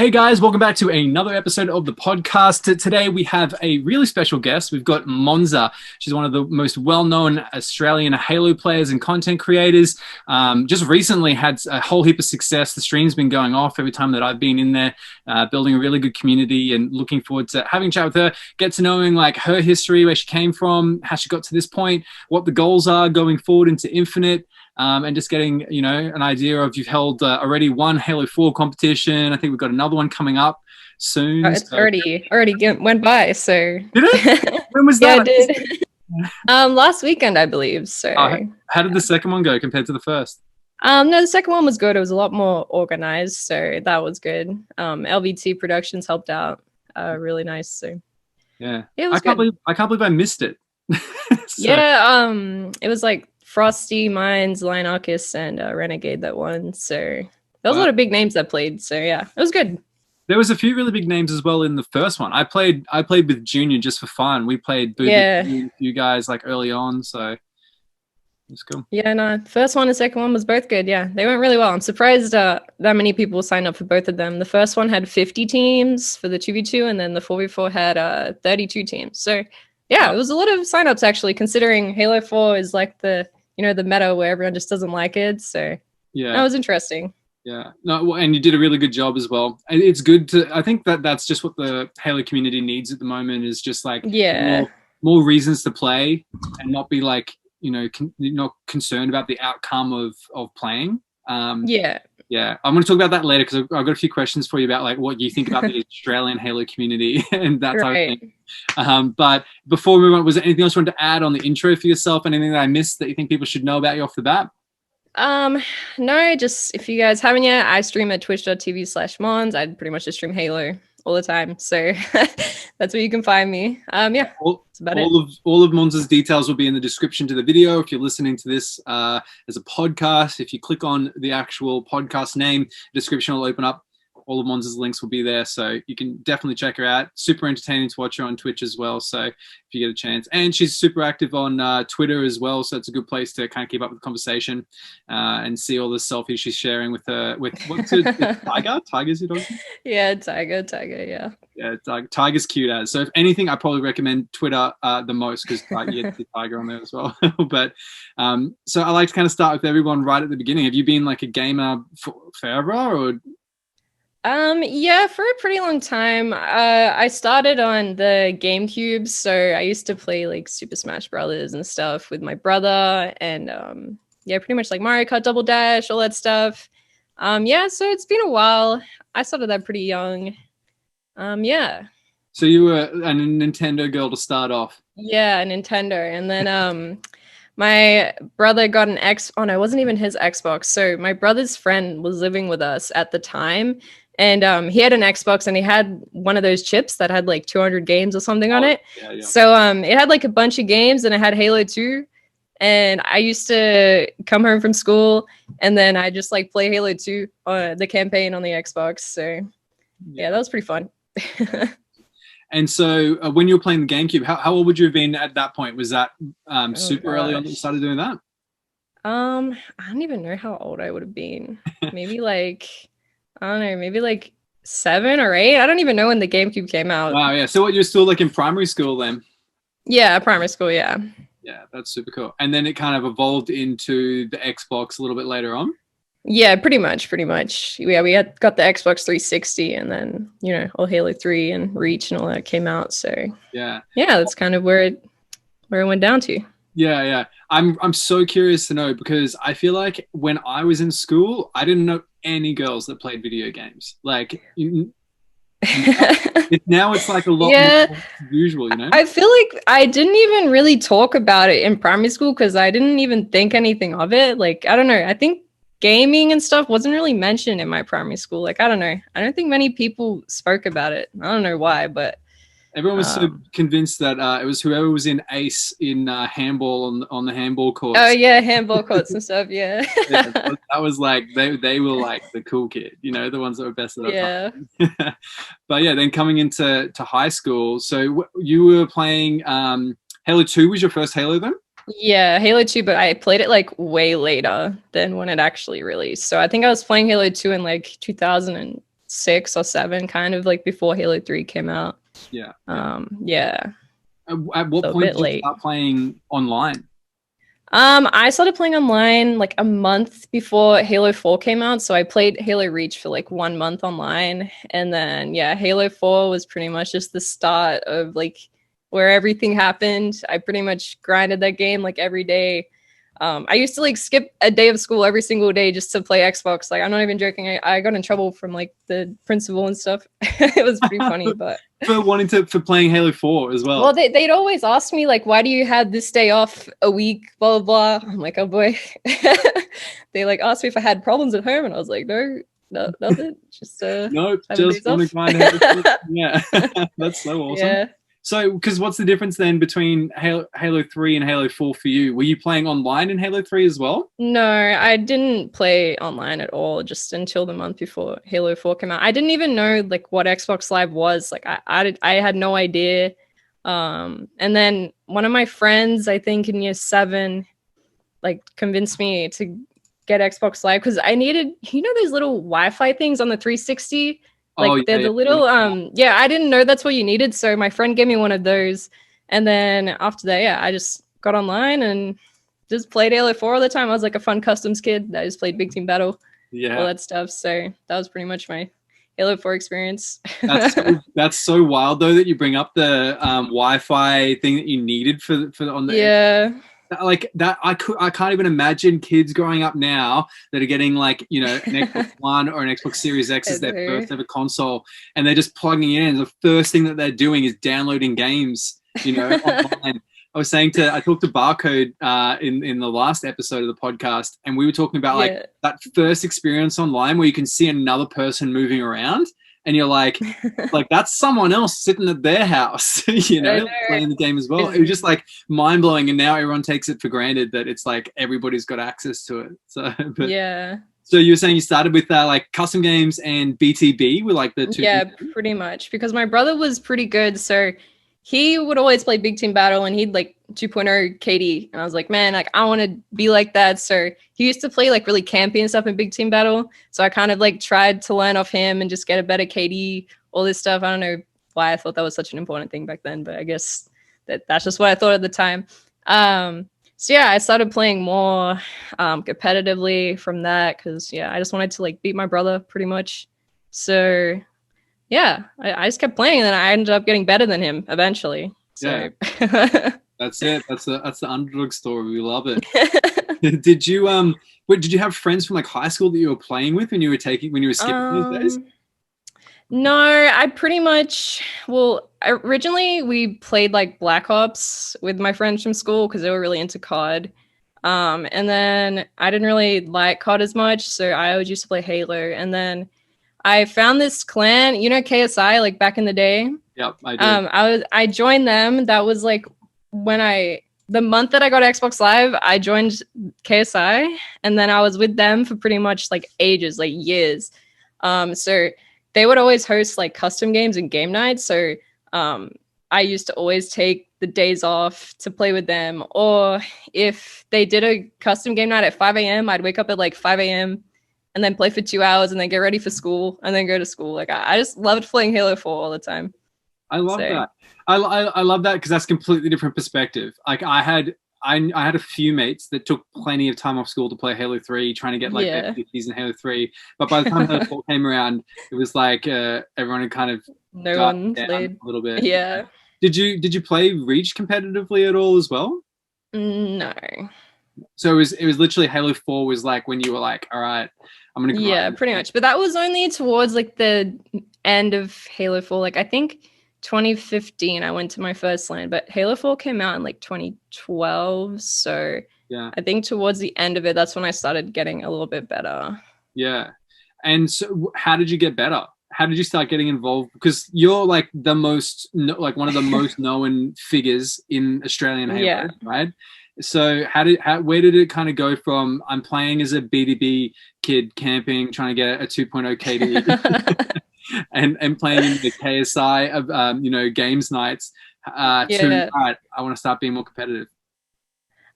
Hey guys, welcome back to another episode of the podcast. Today we have a really special guest. We've got Monza. She's one of the most well-known Australian Halo players and content creators. Just recently had a whole heap of success. The stream's been going off every time that I've been in there, building a really good community, and looking forward to having a chat with her, get to knowing like her history, where she came from, how she got to this point, what the goals are going forward into Infinite. And just getting, an idea of you've held already one Halo 4 competition. I think we've got another one coming up soon. It's already went by. So did it? When was yeah, that? it did. Last weekend, I believe. So how did the second one go compared to the first? No, the second one was good. It was a lot more organized, so that was good. LVT Productions helped out, really nice. So yeah, it was I can't believe I missed it. Yeah, it was like Frosty, Mines, Lionarchus, and Renegade that won. So there was a lot of big names that played. So yeah, it was good. There was a few really big names as well in the first one. I played with Junior just for fun. We played you guys like early on, so it's cool. Yeah, no, first one and second one was both good. Yeah, they went really well. I'm surprised that many people signed up for both of them. The first one had 50 teams for the 2v2, and then the 4v4 had 32 teams. So yeah, it was a lot of signups actually, considering Halo 4 is like the meta where everyone just doesn't like it. So yeah, that was interesting. Yeah, no, and you did a really good job as well. It's good to. I think that's just what the Halo community needs at the moment, is just like more reasons to play and not be like not concerned about the outcome of playing. Yeah, I'm going to talk about that later, because I've got a few questions for you about like what you think about the Australian Halo community and that type of thing. But before we move on, was there anything else you wanted to add on the intro for yourself? Anything that I missed that you think people should know about you off the bat? No, just if you guys haven't yet, I stream at twitch.tv/Mons. I pretty much just stream Halo all the time, so that's where you can find me. Yeah, that's about it. All of Monza's details will be in the description to the video. If you're listening to this as a podcast, if you click on the actual podcast name, the description will open up. All of Monza's links will be there, so you can definitely check her out. Super entertaining to watch her on Twitch as well, so if you get a chance. And she's super active on Twitter as well, so it's a good place to kind of keep up with the conversation and see all the selfies she's sharing with what's it, Tiger? Tiger's your dog? Yeah, Tiger, yeah. Yeah, Tiger's cute as. So if anything, I probably recommend Twitter the most, because you get the Tiger on there as well. But so I like to kind of start with everyone right at the beginning. Have you been like a gamer forever, or? Yeah, for a pretty long time. I started on the GameCube, so I used to play like Super Smash Brothers and stuff with my brother, and yeah, pretty much like Mario Kart Double Dash, all that stuff. Yeah, so it's been a while. I started that pretty young. Yeah. So you were a Nintendo girl to start off. Yeah, Nintendo, and then my brother got an Oh no, it wasn't even his Xbox. So my brother's friend was living with us at the time. And he had an Xbox, and he had one of those chips that had like 200 games or something on it. Yeah. So it had like a bunch of games, and it had Halo 2. And I used to come home from school, and then I just like play Halo 2 on the campaign on the Xbox. So yeah, that was pretty fun. And so when you were playing the GameCube, how old would you have been at that point? Was that super early on that you started doing that? I don't even know how old I would have been. Maybe like... I don't know, maybe like 7 or 8. I don't even know when the GameCube came out. Wow, yeah. So what, you're still like in primary school then? Yeah, primary school, yeah. Yeah, that's super cool. And then it kind of evolved into the Xbox a little bit later on? Yeah, pretty much. Yeah, we got the Xbox 360, and then, all Halo 3 and Reach and all that came out. So yeah, that's kind of where it went down to. Yeah. I'm so curious to know, because I feel like when I was in school, I didn't know any girls that played video games. Like now it's like a lot more usual, I feel like I didn't even really talk about it in primary school, because I didn't even think anything of it. Like, I don't know, I think gaming and stuff wasn't really mentioned in my primary school. Like, I don't know, I don't think many people spoke about it. I don't know why, but everyone was so convinced that it was whoever was in ace in handball on the handball courts. Oh yeah, handball courts and stuff. Yeah. Yeah, that was like they were like the cool kid, the ones that were best at that time. But yeah, then coming into high school, so you were playing Halo 2 was your first Halo then? Yeah, Halo 2, but I played it like way later than when it actually released. So I think I was playing Halo 2 in like 2000 6 or 7, kind of like before Halo 3 came out. Yeah. Yeah. At what So a point bit did you late. start playing online? I started playing online like a month before Halo 4 came out. So I played Halo Reach for like 1 month online. And then, yeah, Halo 4 was pretty much just the start of like where everything happened. I pretty much grinded that game like every day. I used to like skip a day of school every single day just to play Xbox. Like, I'm not even joking. I got in trouble from like the principal and stuff. It was pretty funny, but For playing Halo 4 as well. well, they'd always ask me, like, why do you have this day off a week, blah, blah, blah. I'm like, oh boy. They like asked me if I had problems at home, and I was like, no, nothing. Just Nope, having just days off. want to grind Halo 4. Yeah, that's so awesome. Yeah. So, because what's the difference then between Halo 3 and Halo 4 for you? Were you playing online in Halo 3 as well? No, I didn't play online at all, just until the month before Halo 4 came out. I didn't even know like what Xbox Live was. Like I had no idea. And then one of my friends, I think in year 7, like convinced me to get Xbox Live because I needed, those little Wi-Fi things on the 360. Oh, Like they're yeah, the little yeah, I didn't know that's what you needed. So my friend gave me one of those. And then after that, yeah, I just got online and just played Halo 4 all the time. I was like a fun customs kid. I just played Big Team Battle, all that stuff. So that was pretty much my Halo 4 experience. That's so wild though that you bring up the Wi-Fi thing that you needed for on the Yeah. like that. I can't even imagine kids growing up now that are getting like an Xbox One or an Xbox Series X as their first ever console, and they're just plugging it in. The first thing that they're doing is downloading games, online. I talked to Barcode in the last episode of the podcast, and we were talking about like that first experience online where you can see another person moving around, and you're like that's someone else sitting at their house, playing the game as well. It was just like mind blowing, and now everyone takes it for granted that it's like everybody's got access to it. So, yeah. So you were saying you started with like custom games and BTB were like the two. Yeah, pretty much, because my brother was pretty good, so he would always play Big Team Battle, and he'd like 2.0 KD. And I was like, man, like I want to be like that. So he used to play like really campy and stuff in Big Team Battle. So I kind of like tried to learn off him and just get a better KD, all this stuff. I don't know why I thought that was such an important thing back then, but I guess that's just what I thought at the time. So yeah, I started playing more competitively from that because I just wanted to like beat my brother pretty much. So yeah, I just kept playing, and then I ended up getting better than him eventually. So. Yeah, that's it. That's the underdog story. We love it. Did you did you have friends from like high school that you were playing with when you were skipping those days? No, I pretty much, originally we played like Black Ops with my friends from school because they were really into COD. And then I didn't really like COD as much, so I always used to play Halo. And then I found this clan, KSI, like back in the day. Yep, I do. I joined them. That was like the month that I got Xbox Live, I joined KSI, and then I was with them for pretty much like ages, like years. So they would always host like custom games and game nights. So I used to always take the days off to play with them. Or if they did a custom game night at 5 a.m., I'd wake up at like 5 a.m. and then play for 2 hours and then get ready for school and then go to school. Like I just loved playing Halo 4 all the time. I love that. I love that because that's completely different perspective. Like I had a few mates that took plenty of time off school to play Halo 3, trying to get like FPTs in Halo 3. But by the time Halo 4 came around, it was like everyone had kind of no one played a little bit. Yeah. Did you play Reach competitively at all as well? No. So it was literally Halo 4 was like when you were like, all right, I'm gonna. Yeah, pretty much. But that was only towards like the end of Halo 4. Like I think 2015 I went to my first LAN, but Halo 4 came out in like 2012. So yeah, I think towards the end of it, that's when I started getting a little bit better. Yeah. And so how did you get better? How did you start getting involved? Because you're like one of the most known figures in Australian Halo, right? So where did it kind of go from I'm playing as a BDB kid camping, trying to get a 2.0 KD and playing in the KSI of games nights to all right, I want to start being more competitive?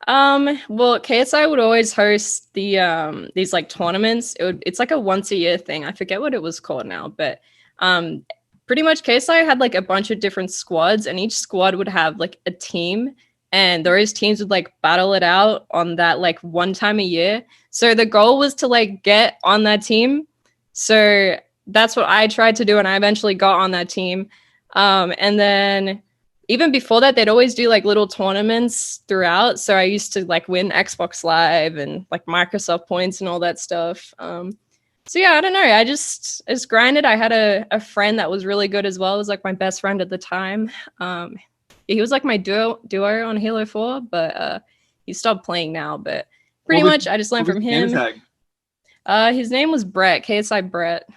Well, KSI would always host these like tournaments. It's like a once a year thing. I forget what it was called now, but um pretty much KSI had like a bunch of different squads, and each squad would have like a team, and those teams would like battle it out on that like one time a year. So the goal was to like get on that team. So that's what I tried to do, and I eventually got on that team. And then even before that, they'd always do like little tournaments throughout. So I used to like win Xbox Live and like Microsoft points and all that stuff. So yeah, I don't know. I just grinded. I had a friend that was really good as well. It was like my best friend at the time. He was like my duo on Halo 4, but he stopped playing now. But pretty much I just learned from him. His name was Brett, KSI Brett.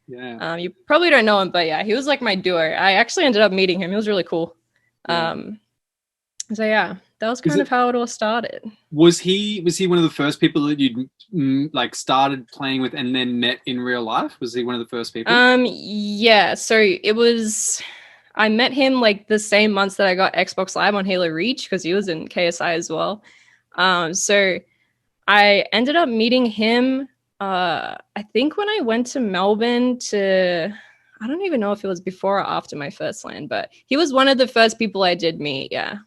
Yeah. You probably don't know him, but yeah, he was like my duo. I actually ended up meeting him. He was really cool. So yeah, that was kind of how it all started. Was he one of the first people that you'd like started playing with and then met in real life? Was he one of the first people? Yeah. So it was. I met him like the same months that I got Xbox Live on Halo Reach, because he was in KSI as well. So I ended up meeting him. I think when I went to Melbourne I don't even know if it was before or after my first LAN, but he was one of the first people I did meet. Yeah.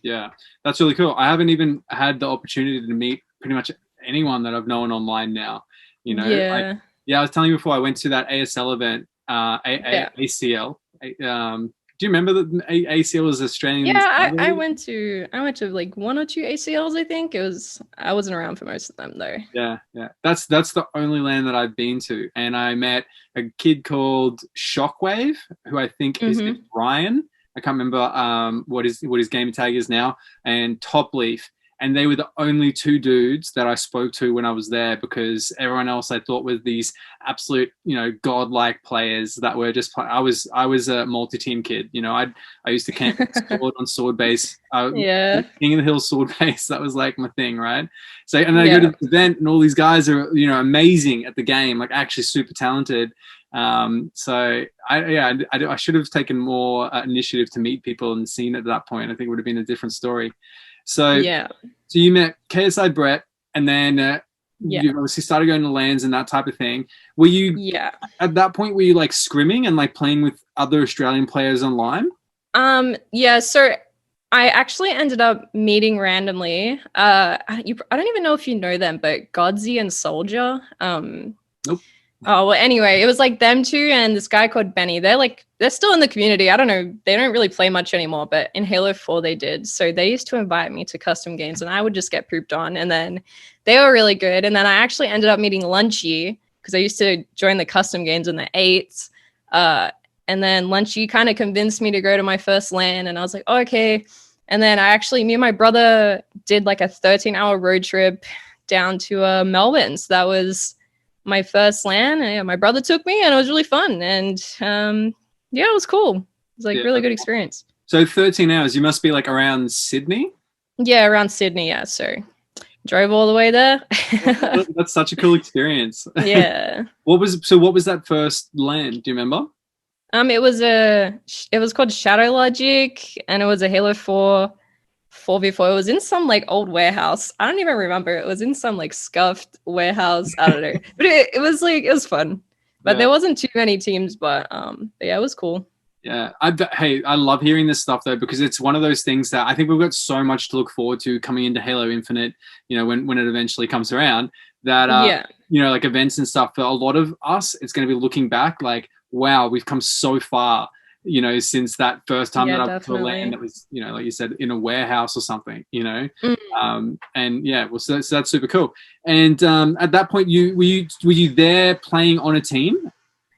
Yeah, that's really cool. I haven't even had the opportunity to meet pretty much anyone that I've known online now. You know, I was telling you before, I went to that ASL event, ACL. Do you remember that ACL was Australian? Yeah, I went to like one or two ACLs. I think I wasn't around for most of them though. Yeah. That's the only LAN that I've been to, and I met a kid called Shockwave, who I think is Ryan. I can't remember what his gamer tag is now, and Top Leaf. And they were the only two dudes that I spoke to when I was there, because everyone else I thought was these absolute, godlike players that were just. I was a multi-team kid. I used to camp sword on sword base. King of the Hill sword base. That was like my thing, right? So, and then I go to the event, and all these guys are amazing at the game, like actually super talented. So I should have taken more initiative to meet people and seen it at that point. I think it would have been a different story. So so you met KSI Brett, and then you obviously started going to LANs and that type of thing. Were you at that point, were you like scrimming and like playing with other Australian players online? So I actually ended up meeting randomly. I don't even know if you know them, but Godsey and Soldier. Nope. Oh, well, anyway, it was like them two and this guy called Benny. They're still in the community. I don't know. They don't really play much anymore, but in Halo 4 they did. So they used to invite me to custom games, and I would just get pooped on. And then they were really good. And then I actually ended up meeting Lunchy, because I used to join the custom games in the 8s. And then Lunchy kind of convinced me to go to my first LAN, and I was like, oh, okay. And then me and my brother did like a 13-hour road trip down to Melbourne. So that was my first LAN. And my brother took me, and it was really fun. And it was cool. It was like really good experience. So 13 hours, you must be like around Sydney? Yeah, around Sydney. Yeah. So drove all the way there. That's such a cool experience. Yeah. What was that first LAN? Do you remember? It was called Shadow Logic, and it was a Halo 4 4v4. It was in some like old warehouse. I don't even remember. It was in some like scuffed warehouse. I don't know. But it was fun. But there wasn't too many teams, but yeah, it was cool. Yeah. I love hearing this stuff though, because it's one of those things that I think we've got so much to look forward to coming into Halo Infinite, when it eventually comes around, that like events and stuff. For a lot of us, it's going to be looking back like, wow, we've come so far, since that first time that I went to a LAN that was, like you said, in a warehouse or something, and yeah, well, so that's super cool. And at that point, were you there playing on a team?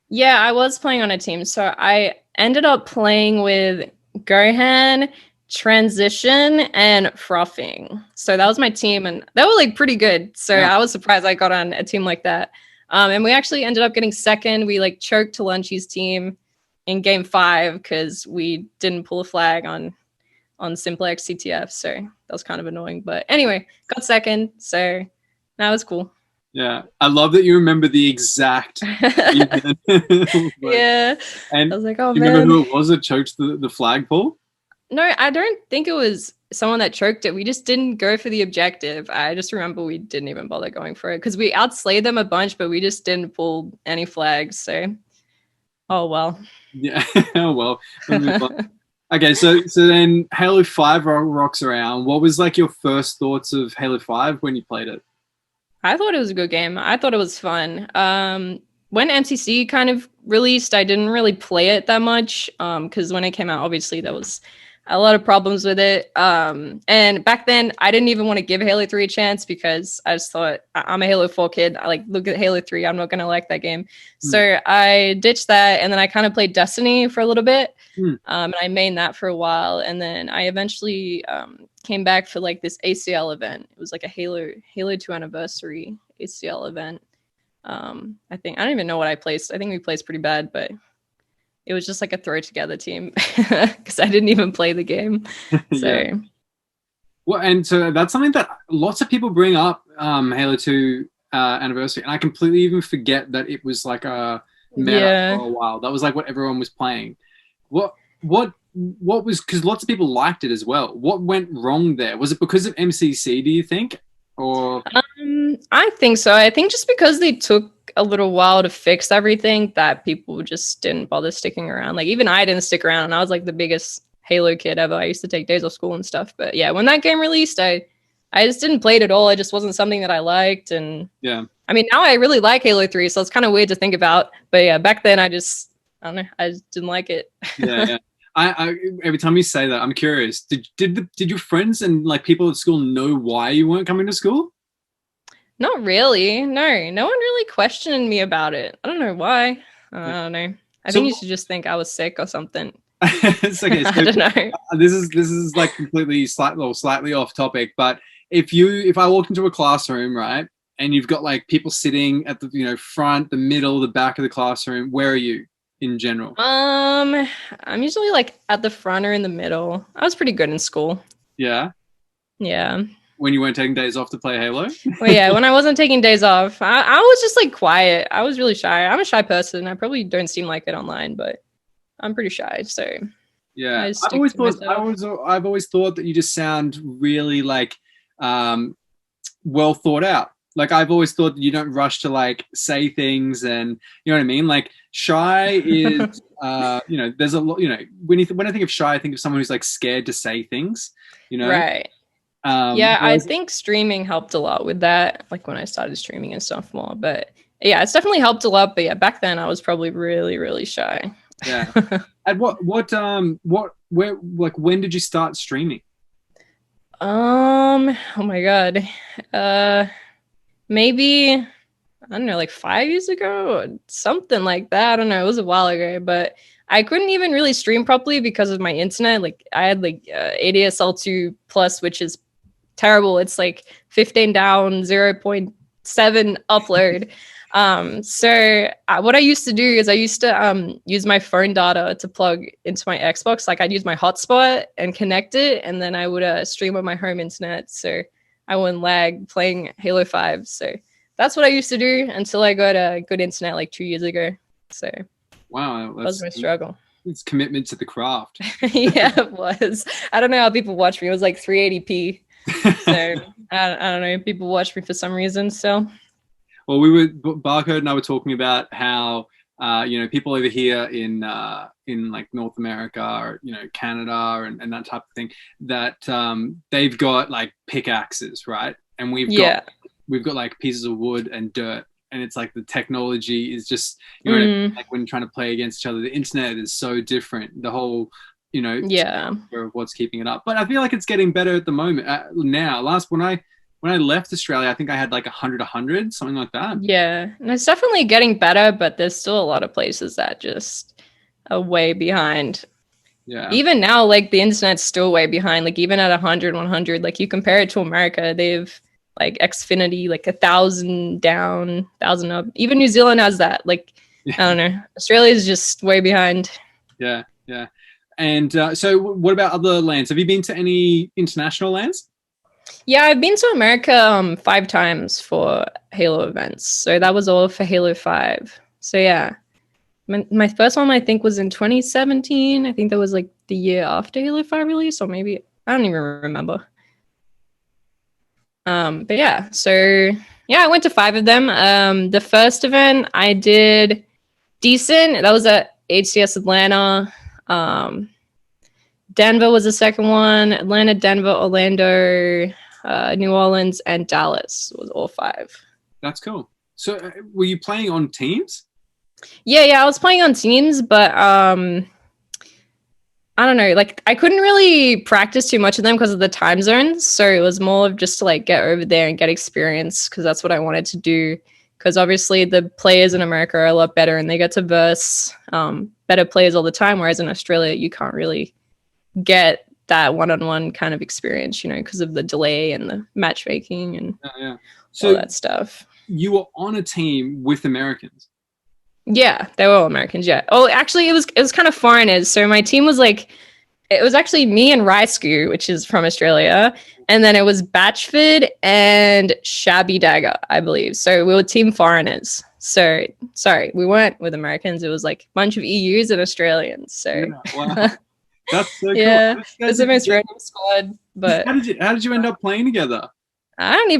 Yeah, I was playing on a team. So I ended up playing with Gohan, Transition, and Frothing. So that was my team, and they were like pretty good. So I was surprised I got on a team like that. And we actually ended up getting second. We like choked to Lunchy's team in game 5 because we didn't pull a flag on Simplex CTF. So that was kind of annoying. But anyway, got second. So that was cool. Yeah. I love that you remember the exact event. Yeah. And I was like, oh, do you remember who it was that choked the flagpole? No, I don't think it was someone that choked it. We just didn't go for the objective. I just remember we didn't even bother going for it because we outslayed them a bunch, but we just didn't pull any flags. So, oh well. Yeah. Oh well. We'll move on. Okay, so then Halo 5 rocks around. What was like your first thoughts of Halo 5 when you played it? I thought it was a good game. I thought it was fun. When MCC kind of released, I didn't really play it that much because when it came out, obviously there was a lot of problems with it. And back then, I didn't even want to give Halo 3 a chance because I just thought I'm a Halo 4 kid. I like look at Halo 3. I'm not going to like that game. So I ditched that. And then I kind of played Destiny for a little bit. And I mained that for a while. And then I eventually came back for like this ACL event. It was like a Halo 2 anniversary ACL event. I don't even know what I placed. I think we placed pretty bad, but it was just like a throw together team because I didn't even play the game. So, Yeah. Well, and so that's something that lots of people bring up, Halo 2 anniversary, and I completely even forget that it was like a meta for a while. That was like what everyone was playing. What was, because lots of people liked it as well. What went wrong there? Was it because of MCC, do you think? Or I think so. I think just because they took a little while to fix everything that people just didn't bother sticking around. Like even I didn't stick around and I was like the biggest Halo kid ever. I used to take days off school and stuff. But yeah, when that game released, I just didn't play it at all. It just wasn't something that I liked. And yeah. I mean, now I really like Halo 3, so it's kind of weird to think about. But yeah, back then I don't know. I just didn't like it. Yeah. I every time you say that, I'm curious. Did your friends and like people at school know why you weren't coming to school? Not really. No one really questioned me about it. I don't know why. I don't know. I think you should just think I was sick or something. It's okay. So, I don't know. This is like completely slightly off topic, but if I walked into a classroom, right, and you've got like people sitting at the front, the middle, the back of the classroom, where are you in general? I'm usually like at the front or in the middle. I was pretty good in school. Yeah. Yeah. When you weren't taking days off to play Halo? Well, yeah, when I wasn't taking days off, I was just like quiet. I was really shy. I'm a shy person. I probably don't seem like it online, but I'm pretty shy. So yeah, I've always thought that you just sound really like well thought out. Like I've always thought that you don't rush to like say things, and you know what I mean. Like shy is, there's a lot. When I think of shy, I think of someone who's like scared to say things. Right. Yeah, I think streaming helped a lot with that. Like when I started streaming and stuff more, but yeah, it's definitely helped a lot. But yeah, back then I was probably really, really shy. Yeah. And when did you start streaming? Oh my God. Maybe, I don't know, like 5 years ago or something like that. I don't know. It was a while ago, but I couldn't even really stream properly because of my internet. Like I had like ADSL2 plus, which is terrible. It's like 15 down, 0.7 upload. So what I used to do is I used to use my phone data to plug into my Xbox. Like I'd use my hotspot and connect it, and then I would stream on my home internet, so I wouldn't lag playing Halo 5. So that's what I used to do until I got a good internet like 2 years ago. So wow, that was my struggle. It's commitment to the craft. Yeah, it was. I don't know how people watch me. It was like 380p. So I don't know. People watch me for some reason. So. Well, Barcode and I were talking about how people over here in like North America or Canada and that type of thing, that they've got like pickaxes, right? And we've got like pieces of wood and dirt, and it's like the technology is just like when trying to play against each other, the internet is so different. The whole of what's keeping it up, but I feel like it's getting better at the moment now. When I left Australia, I think I had like 100, something like that. Yeah, and it's definitely getting better, but there's still a lot of places that just are way behind. Yeah. Even now, like the internet's still way behind. Like even at 100, like you compare it to America, they've like Xfinity, like 1,000 down, 1,000 up. Even New Zealand has that. Like, I don't know. Australia is just way behind. Yeah. And so what about other lands? Have you been to any international lands? Yeah, I've been to America 5 times for Halo events. So that was all for Halo 5. So yeah, my first one I think was in 2017. I think that was like the year after Halo 5 release, or maybe I don't even remember. But yeah, so yeah, I went to 5 of them. The first event I did decent. That was at HCS Atlanta. Um, Denver was the second one. Atlanta, Denver, Orlando, New Orleans, and Dallas was all 5. That's cool. So were you playing on teams? Yeah, I was playing on teams, but I don't know, like I couldn't really practice too much of them because of the time zones. So it was more of just to like get over there and get experience because that's what I wanted to do. Because obviously the players in America are a lot better and they get to verse better players all the time. Whereas in Australia, you can't really get that one-on-one kind of experience, because of the delay and the matchmaking and Yeah. all So that stuff. you were on a team with Americans. Yeah, they were all Americans. Yeah. Oh, actually, it was kind of foreigners. So my team was like, it was actually me and Rysku, which is from Australia, and then it was Batchford and Shabby Dagger, I believe. So we were team foreigners. So sorry, we weren't with Americans. It was like a bunch of EUs and Australians. So Yeah, wow. That's so cool. yeah, it's the most random squad. But How did you end up playing together? I don't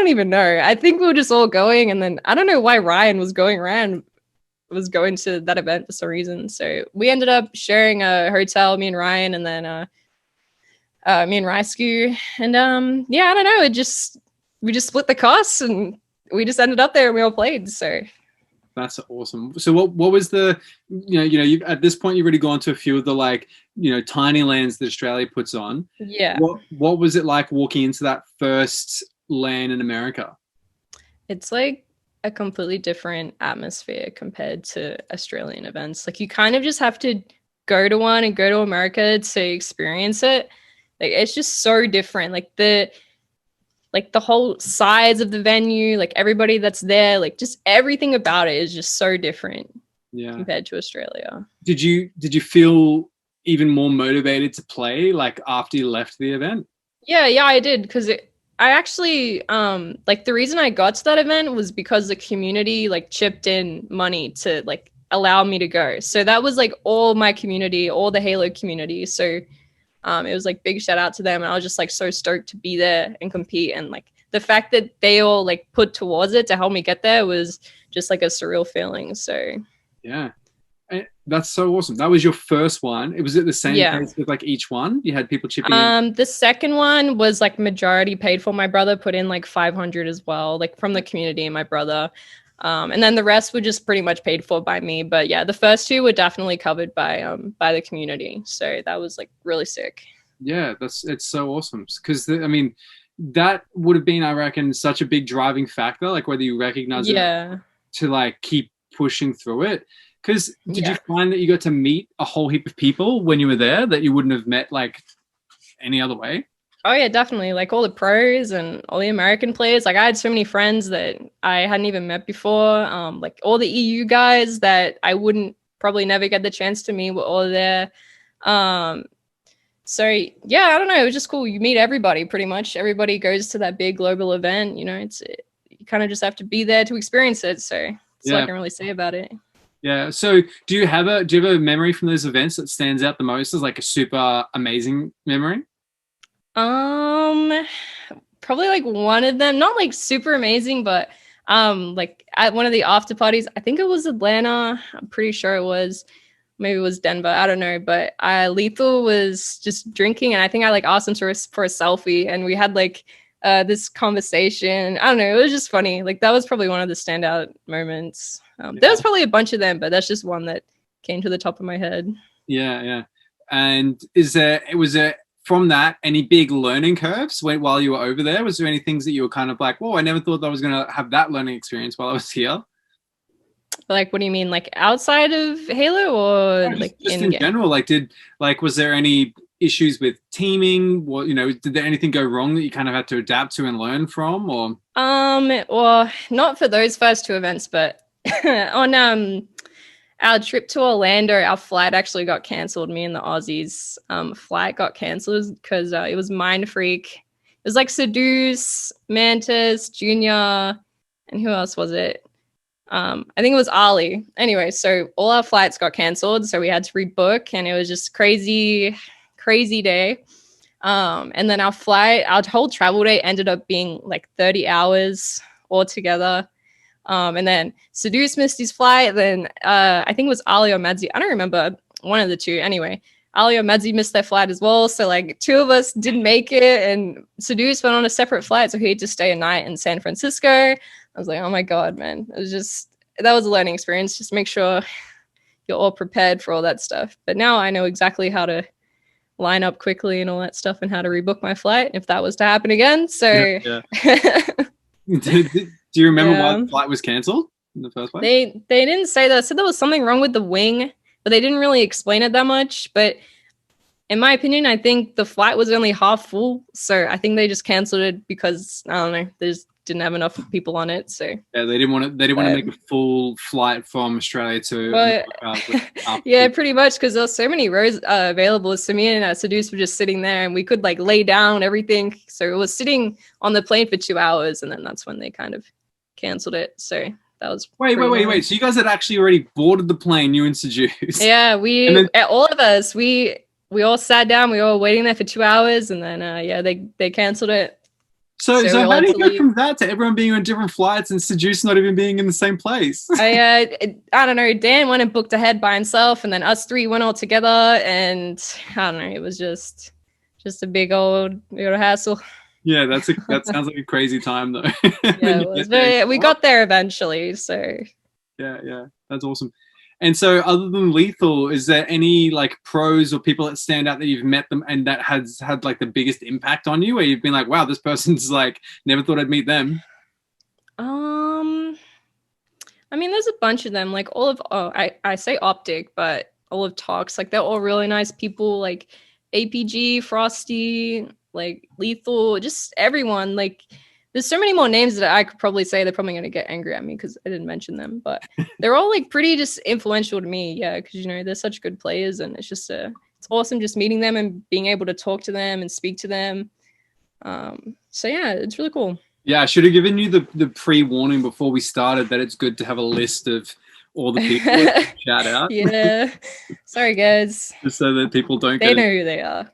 even know. I think we were just all going, and then I don't know why Ryan was going to that event for some reason. So we ended up sharing a hotel, me and Ryan, and then me and Rysku. And yeah, I don't know. We just split the costs and we just ended up there and we all played. So That's awesome. So what was the you at this point you've already gone to a few of the like tiny lands that Australia puts on. yeah, What was it like walking into that first land in America? it's like a completely different atmosphere compared to Australian events. Like you kind of just have to go to one and go to America to experience it. Like it's just so different. Like the whole size of the venue, like everybody that's there, like just everything about it is just so different compared to Australia. Did you feel even more motivated to play like after you left the event? Yeah, I did because I actually like the reason I got to that event was because the community like chipped in money to like allow me to go. So that was like all my community, all the Halo community. So it was like big shout out to them, and I was just like so stoked to be there and compete. And like the fact that they all like put towards it to help me get there was just like a surreal feeling. So yeah, that's so awesome. That was your first one. It was at the same pace with like each one. You had people chipping in. The second one was like majority paid for. My brother put in like 500 as well, like from the community and my brother. And then the rest were just pretty much paid for by me. But yeah, the first 2 were definitely covered by the community. So that was like really sick. Yeah, it's so awesome because I mean that would have been, I reckon, such a big driving factor, like whether you recognize it to like keep pushing through it. Because did you find that you got to meet a whole heap of people when you were there that you wouldn't have met like any other way? Oh yeah, definitely. Like all the pros and all the American players. Like I had so many friends that I hadn't even met before. Like all the EU guys that I wouldn't probably never get the chance to meet were all there. So yeah, I don't know. It was just cool. You meet everybody pretty much. Everybody goes to that big global event. You kind of just have to be there to experience it. So that's all I can really say about it. Yeah. So do you have a memory from those events that stands out the most as like a super amazing memory? Probably like one of them, not like super amazing, but like at one of the after parties, I think it was Atlanta. I'm pretty sure it was. Maybe it was Denver. I don't know. But Lethal was just drinking, and I think I like asked him for a selfie, and we had like this conversation. I don't know. It was just funny. Like that was probably one of the standout moments. There was probably a bunch of them, but that's just one that came to the top of my head. Yeah. And was there from that any big learning curves while you were over there? Was there any things that you were kind of like, whoa, I never thought that I was going to have that learning experience while I was here? Like, what do you mean? Like outside of Halo or like just in general? Like, was there any issues with teaming? What, did there anything go wrong that you kind of had to adapt to and learn from? Or well, not for those first 2 events, but on our trip to Orlando, our flight actually got cancelled. Me and the Aussies flight got cancelled because it was Mind Freak. It was like Seduce, Mantis, Junior, and who else was it? I think it was Ali. Anyway, so all our flights got cancelled, so we had to rebook, and it was just crazy day. And then our whole travel day ended up being like 30 hours altogether. And then Seduce missed his flight. Then I think it was Ali or Madzi. I don't remember, one of the two. Anyway, Ali or Madzi missed their flight as well. So like two of us didn't make it, and Seduce went on a separate flight, so he had to stay a night in San Francisco. I was like, oh my God, man. That was a learning experience. Just make sure you're all prepared for all that stuff. But now I know exactly how to line up quickly and all that stuff, and how to rebook my flight if that was to happen again. So Yeah. Do you remember why the flight was cancelled in the first place? They didn't say that. Said there was something wrong with the wing, but they didn't really explain it that much. But in my opinion, I think the flight was only half full. So I think they just canceled it because, I don't know, they just didn't have enough people on it. So yeah, they didn't want to make a full flight from Australia to yeah, pretty much, because there was so many rows available. So me and Seduce were just sitting there, and we could like lay down everything. So it was sitting on the plane for 2 hours, and then that's when they kind of canceled it. So that was wait. So you guys had actually already boarded the plane, you and Seduce? Yeah, all of us, we all sat down. We were all waiting there for 2 hours, and then they canceled it. So how do you go from that to everyone being on different flights and Seduce not even being in the same place? I don't know. Dan went and booked ahead by himself, and then us three went all together, and I don't know. It was just a big old hassle. Yeah, that sounds like a crazy time though. Yeah, it was we got there eventually. So yeah, that's awesome. And so, other than Lethal, is there any like pros or people that stand out that you've met them and that has had like the biggest impact on you, where you've been like, wow, this person's like, never thought I'd meet them? I mean, there's a bunch of them. Like I say Optic, but all of Talks, like they're all really nice people. Like APG, Frosty, like Lethal, just everyone. Like there's so many more names that I could probably say. They're probably going to get angry at me because I didn't mention them, but they're all like pretty just influential to me. Yeah, because they're such good players, and it's just it's awesome just meeting them and being able to talk to them and speak to them. So yeah, it's really cool. Yeah, I should have given you the pre-warning before we started that it's good to have a list of all the people to shout out. Yeah. Sorry, guys. Just so that people don't They know who they are.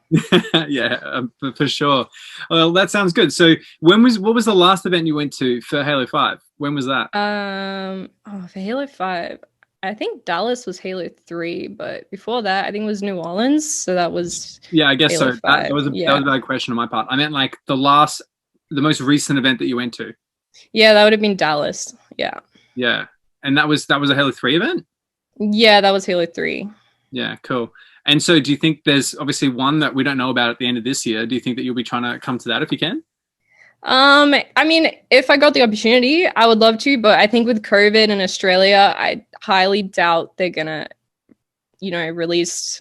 Yeah, for sure. Well, that sounds good. So what was the last event you went to for Halo 5? When was that? For Halo 5, I think Dallas was Halo 3, but before that, I think it was New Orleans. So that was I guess Halo so. That was a bad question on my part. I meant like the most recent event that you went to. Yeah, that would have been Dallas. Yeah. Yeah. And that was a Halo 3 event? Yeah, that was Halo 3. Yeah, cool. And so do you think there's obviously one that we don't know about at the end of this year? Do you think that you'll be trying to come to that if you can? I mean, if I got the opportunity, I would love to, but I think with COVID in Australia, I highly doubt they're gonna, release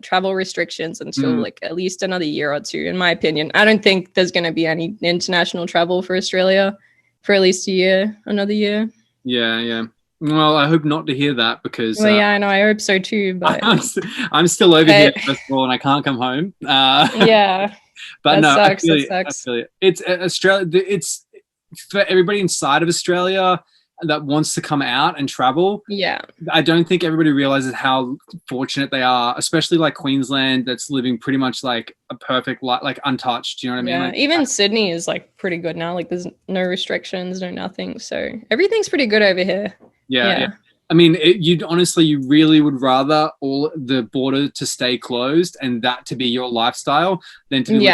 travel restrictions until like at least another year or two, in my opinion. I don't think there's gonna be any international travel for Australia for at least another year. Yeah. Well, I hope not to hear that because... Well, yeah, I know. I hope so too, but... I'm still over here, first of all, and I can't come home. Yeah. But that no, sucks. I feel it. It's Australia. It's for everybody inside of Australia that wants to come out and travel. Yeah. I don't think everybody realizes how fortunate they are, especially like Queensland, that's living pretty much like a perfect life, like untouched. You know what I mean? Yeah. Like, even Sydney is like pretty good now. Like there's no restrictions, no nothing. So everything's pretty good over here. Yeah. I mean, you really would rather all the border to stay closed and that to be your lifestyle than to be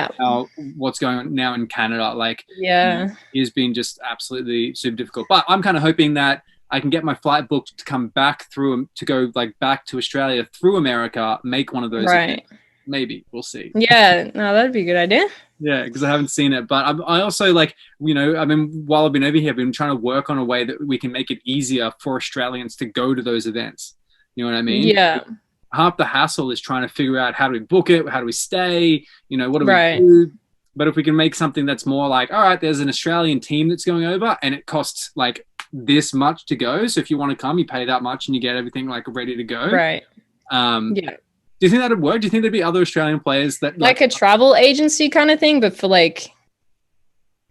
what's going on now in Canada. Like, it has been just absolutely super difficult. But I'm kind of hoping that I can get my flight booked to come back to go like back to Australia through America, make one of those. Right. Maybe we'll see. Yeah, no, that'd be a good idea. Yeah, because I haven't seen it. But I also like, I mean, while I've been over here, I've been trying to work on a way that we can make it easier for Australians to go to those events. You know what I mean? Yeah. Half the hassle is trying to figure out how do we book it? How do we stay? What do we do? But if we can make something that's more like, all right, there's an Australian team that's going over and it costs like this much to go. So if you want to come, you pay that much and you get everything like ready to go. Right. Yeah. Do you think that'd work? Do you think there'd be other Australian players that like a travel agency kind of thing, but for like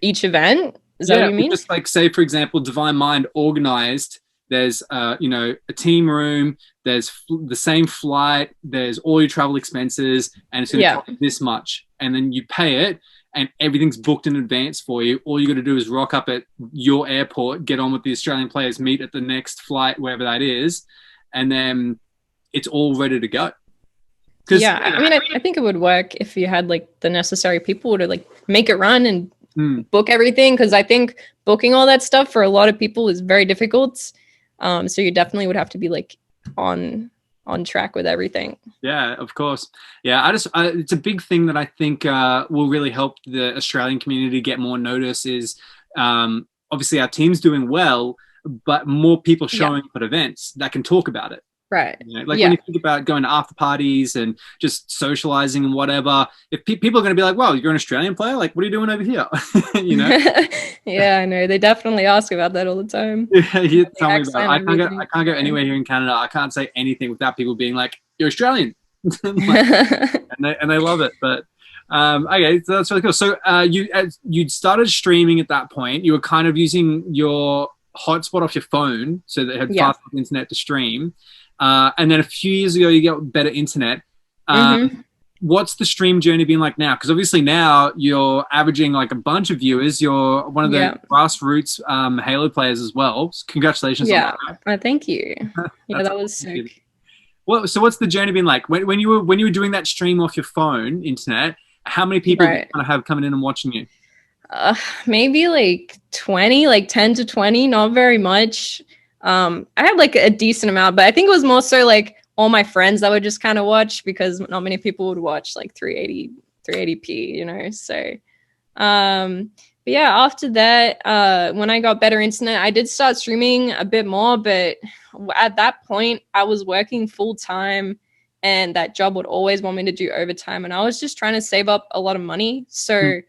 each event? Is that what you mean? Just like say, for example, Divine Mind organized. There's a team room. There's the same flight. There's all your travel expenses, and it's going to cost this much. and then you pay it, and everything's booked in advance for you. All you got to do is rock up at your airport, get on with the Australian players, meet at the next flight, wherever that is, and then it's all ready to go. Yeah, I mean, I think it would work if you had like the necessary people to like make it run and book everything. Because I think booking all that stuff for a lot of people is very difficult. So you definitely would have to be like on track with everything. Yeah, of course. Yeah, it's a big thing that I think will really help the Australian community get more notice. Is obviously our team's doing well, but more people showing up at events that can talk about it. Right. You know, like when you think about going to after parties and just socializing and whatever, if people are going to be like, "Well, you're an Australian player. Like, what are you doing over here?" You know? Yeah, I know. They definitely ask about that all the time. Yeah, you tell me about it. I can't go anywhere here in Canada. I can't say anything without people being like, "You're Australian," and they love it. But okay, so that's really cool. So you'd started streaming at that point. You were kind of using your hotspot off your phone, so that it had fast internet to stream. And then a few years ago, you got better internet. What's the stream journey been like now? Because obviously now you're averaging like a bunch of viewers. You're one of the grassroots Halo players as well. So congratulations on that. Thank you. Yeah, that was sick. Well, so what's the journey been like? When you were doing that stream off your phone internet, how many people did you kind of have coming in and watching you? Maybe like 20, like 10 to 20, not very much. I had like a decent amount, but I think it was more so like all my friends that would just kind of watch, because not many people would watch like 380p, you know? So, but yeah, after that, when I got better internet, I did start streaming a bit more, but at that point I was working full time, and that job would always want me to do overtime. And I was just trying to save up a lot of money. So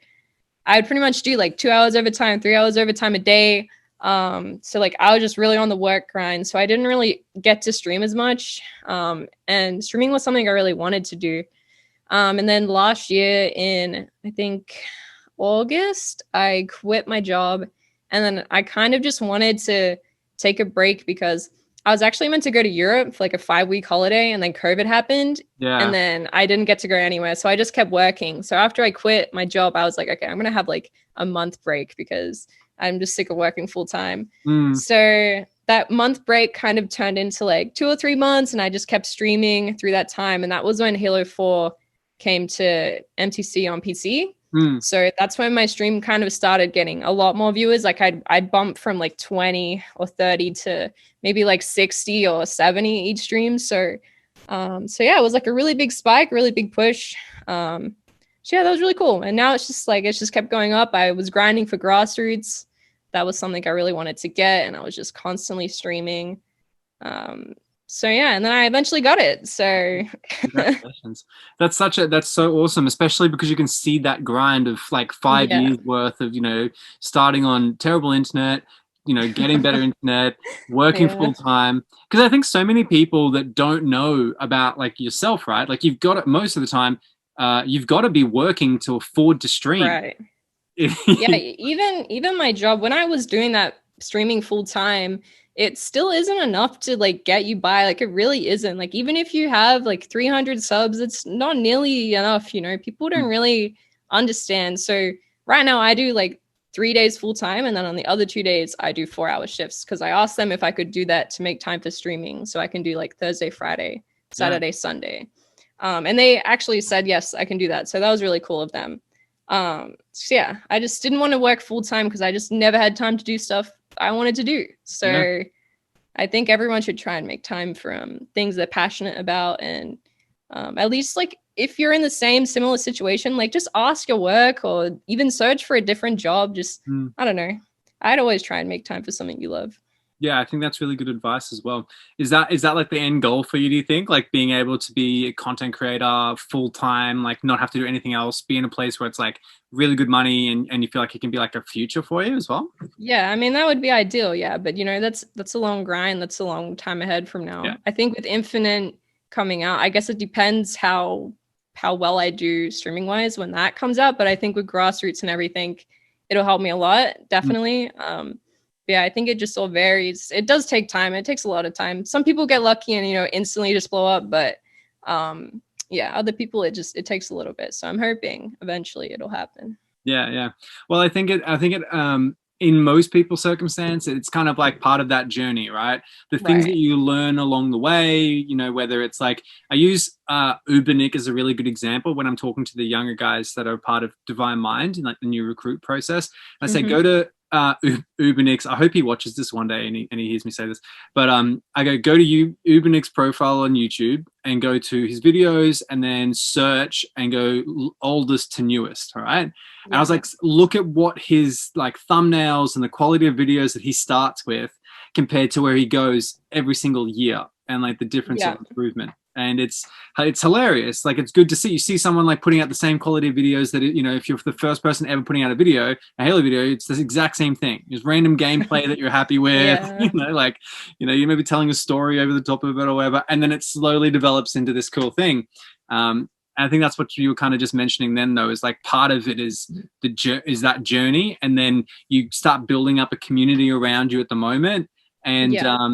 I would pretty much do like 2 hours overtime, 3 hours overtime a day. So like I was just really on the work grind. So I didn't really get to stream as much. And streaming was something I really wanted to do. And then last year in, I think, August, I quit my job. And then I kind of just wanted to take a break, because I was actually meant to go to Europe for like a 5-week holiday, and then COVID happened. Yeah. And then I didn't get to go anywhere. So I just kept working. So after I quit my job, I was like, okay, I'm going to have like a month break, because I'm just sick of working full time. So that month break kind of turned into like 2 or 3 months, and I just kept streaming through that time. And that was when Halo 4 came to MTC on PC. So that's when my stream kind of started getting a lot more viewers. Like I'd bump from like 20 or 30 to maybe like 60 or 70 each stream. So yeah, it was like a really big spike, really big push. So yeah, that was really cool. And now it's just kept going up. I was grinding for grassroots. That was something I really wanted to get, and I was just constantly streaming. So yeah, and then I eventually got it. So congratulations. That's so awesome, especially because you can see that grind of like 5 years worth of, you know, starting on terrible internet, you know, getting better internet, working full time. Because I think so many people that don't know about like yourself, right? Like you've got it most of the time. You've got to be working to afford to stream. Right. Yeah, even my job, when I was doing that streaming full time, it still isn't enough to like get you by. Like it really isn't. Like even if you have like 300 subs, it's not nearly enough, you know. People don't really understand. So right now I do like 3 days full time, and then on the other 2 days I do 4-hour shifts, because I asked them if I could do that to make time for streaming, so I can do like Thursday, Friday, Saturday, Sunday. And they actually said, yes, I can do that. So that was really cool of them. So yeah, I just didn't want to work full time, because I just never had time to do stuff I wanted to do. So I think everyone should try and make time for things they're passionate about. And at least like if you're in the same similar situation, like just ask your work, or even search for a different job. Just, I don't know. I'd always try and make time for something you love. Yeah, I think that's really good advice as well. Is that like the end goal for you, do you think? Like being able to be a content creator full time, like not have to do anything else, be in a place where it's like really good money, and you feel like it can be like a future for you as well? Yeah, I mean, that would be ideal. Yeah. But you know, that's a long grind. That's a long time ahead from now. I think with Infinite coming out, I guess it depends how well I do streaming wise when that comes out. But I think with grassroots and everything, it'll help me a lot. Definitely. Yeah, I think it just all varies. It does take time. It takes a lot of time. Some people get lucky and, you know, instantly just blow up. But yeah, other people, it takes a little bit. So I'm hoping eventually it'll happen. Yeah, yeah. Well, I think it in most people's circumstance, it's kind of like part of that journey, right? The things that Right. you learn along the way, whether it's like I use Ubernick as a really good example when I'm talking to the younger guys that are part of Divine Mind in like the new recruit process. I say Mm-hmm. go to Ubernick's. I hope he watches this one day and he hears me say this. But I go to Ubernick's profile on YouTube and go to his videos and then search and go oldest to newest. All right. And I was Yeah. like, look at what his like thumbnails and the quality of videos that he starts with compared to where he goes every single year and like the difference of Yeah. improvement. And it's hilarious. Like it's good to see. You see someone like putting out the same quality of videos that if you're the first person ever putting out a Halo video, it's the exact same thing. It's random gameplay that you're happy with. Yeah. You may be telling a story over the top of it or whatever, and then it slowly develops into this cool thing. I think that's what you were kind of just mentioning then, though, is like part of it is that journey, and then you start building up a community around you at the moment. And Yeah.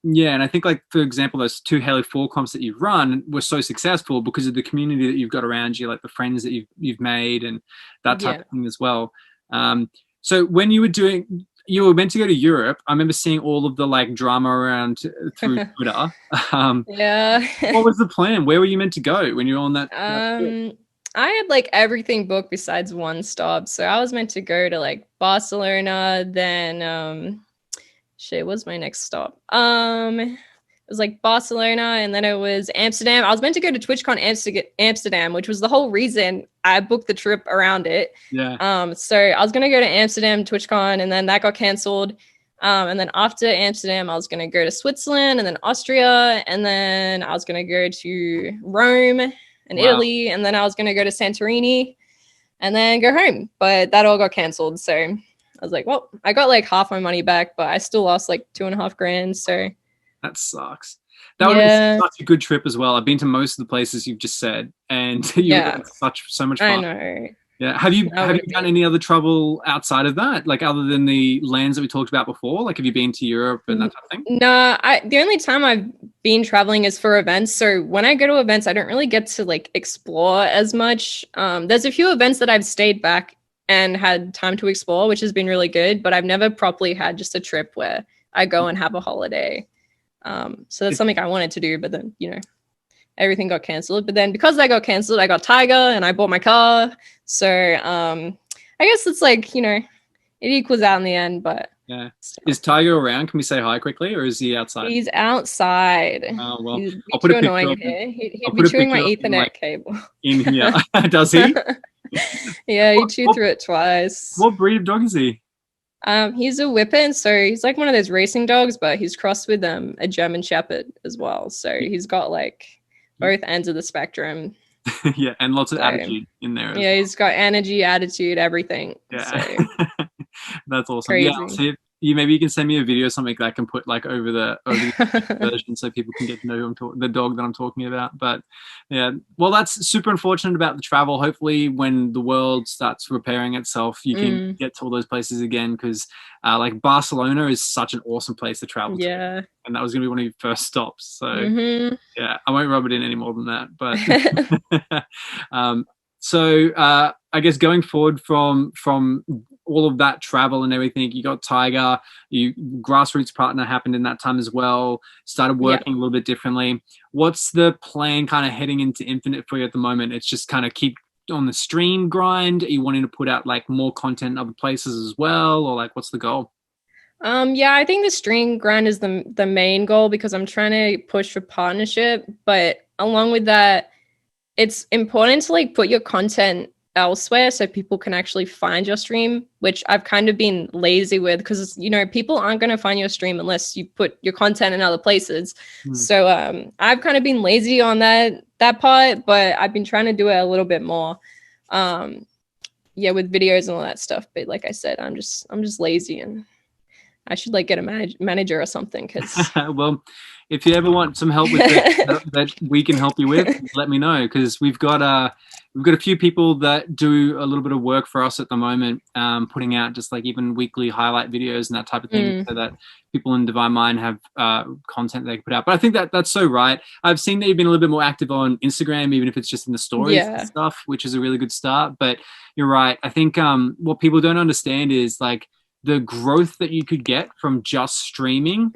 yeah, and I think like for example, those 2 Halo 4 comps that you've run were so successful because of the community that you've got around you, like the friends that you've made and that type Yeah. of thing as well. So when you were meant to go to Europe, I remember seeing all of the like drama around through Twitter. Yeah. What was the plan? Where were you meant to go when you were on that trip? I had like everything booked besides one stop. So I was meant to go to like Barcelona, then shit, what's my next stop? It was like Barcelona and then it was Amsterdam. I was meant to go to TwitchCon Amsterdam, which was the whole reason I booked the trip around it. Yeah. So I was gonna go to Amsterdam TwitchCon and then that got cancelled. And then after Amsterdam, I was gonna go to Switzerland and then Austria, and then I was gonna go to Rome and Wow. Italy, and then I was gonna go to Santorini and then go home. But that all got cancelled. So I was like, well, I got like half my money back, but I still lost like 2.5 grand. So That sucks. That would have yeah, been such a good trip as well. I've been to most of the places you've just said, and you would have yeah, had so much I fun. know. Yeah. Have you That would have done been. any other travel outside of that? Like other than the lands that we talked about before? Like have you been to Europe and that type of thing? No, the only time I've been traveling is for events. So when I go to events, I don't really get to like explore as much. There's a few events that I've stayed back and had time to explore, which has been really good, but I've never properly had just a trip where I go and have a holiday. So that's something I wanted to do, but then, everything got canceled. But then because that got canceled, I got Tiger and I bought my car. So I guess it's like, it equals out in the end, but Yeah. still. Is Tiger around? Can we say hi quickly, or is he outside? He's outside. Oh well, He's I'll be put a too picture annoying of in him. here. I'll He'd be put a chewing my picture of him Ethernet like cable. in here. Does he? Yeah, he What, chewed what, through it twice. what breed of dog is he? He's a whippet, so he's like one of those racing dogs, but he's crossed with a German Shepherd as well. So he's got like both ends of the spectrum. Yeah, and lots of So attitude in there as yeah, well. he's got energy, attitude, everything. Yeah. So That's awesome. Yeah, I'll crazy. see if maybe you can send me a video or something that I can put like over the version so people can get to know who the dog that I'm talking about. But yeah, well, that's super unfortunate about the travel. Hopefully, when the world starts repairing itself, you can get to all those places again because like Barcelona is such an awesome place to travel to, Yeah. and that was going to be one of your first stops. So Mm-hmm. yeah, I won't rub it in any more than that. But so I guess going forward from all of that travel and everything, you got Tiger, you grassroots partner happened in that time as well, started working a little bit differently. What's the plan kind of heading into Infinite for you at the moment? It's just kind of keep on the stream grind. Are you wanting to put out like more content in other places as well, or like what's the goal? Yeah, I think the stream grind is the main goal because I'm trying to push for partnership, but along with that, it's important to like put your content elsewhere so people can actually find your stream, which I've kind of been lazy with because people aren't going to find your stream unless you put your content in other places. So I've kind of been lazy on that part, but I've been trying to do it a little bit more. Yeah, with videos and all that stuff. But like I said, I'm just lazy and I should like get a manager or something, because Well, if you ever want some help with it that we can help you with, let me know, because we've got a few people that do a little bit of work for us at the moment, putting out just like even weekly highlight videos and that type of thing, so that people in Divine Mind have content they can put out. But I think that's so right. I've seen that you've been a little bit more active on Instagram, even if it's just in the stories and stuff, which is a really good start. But you're right. I think what people don't understand is like the growth that you could get from just streaming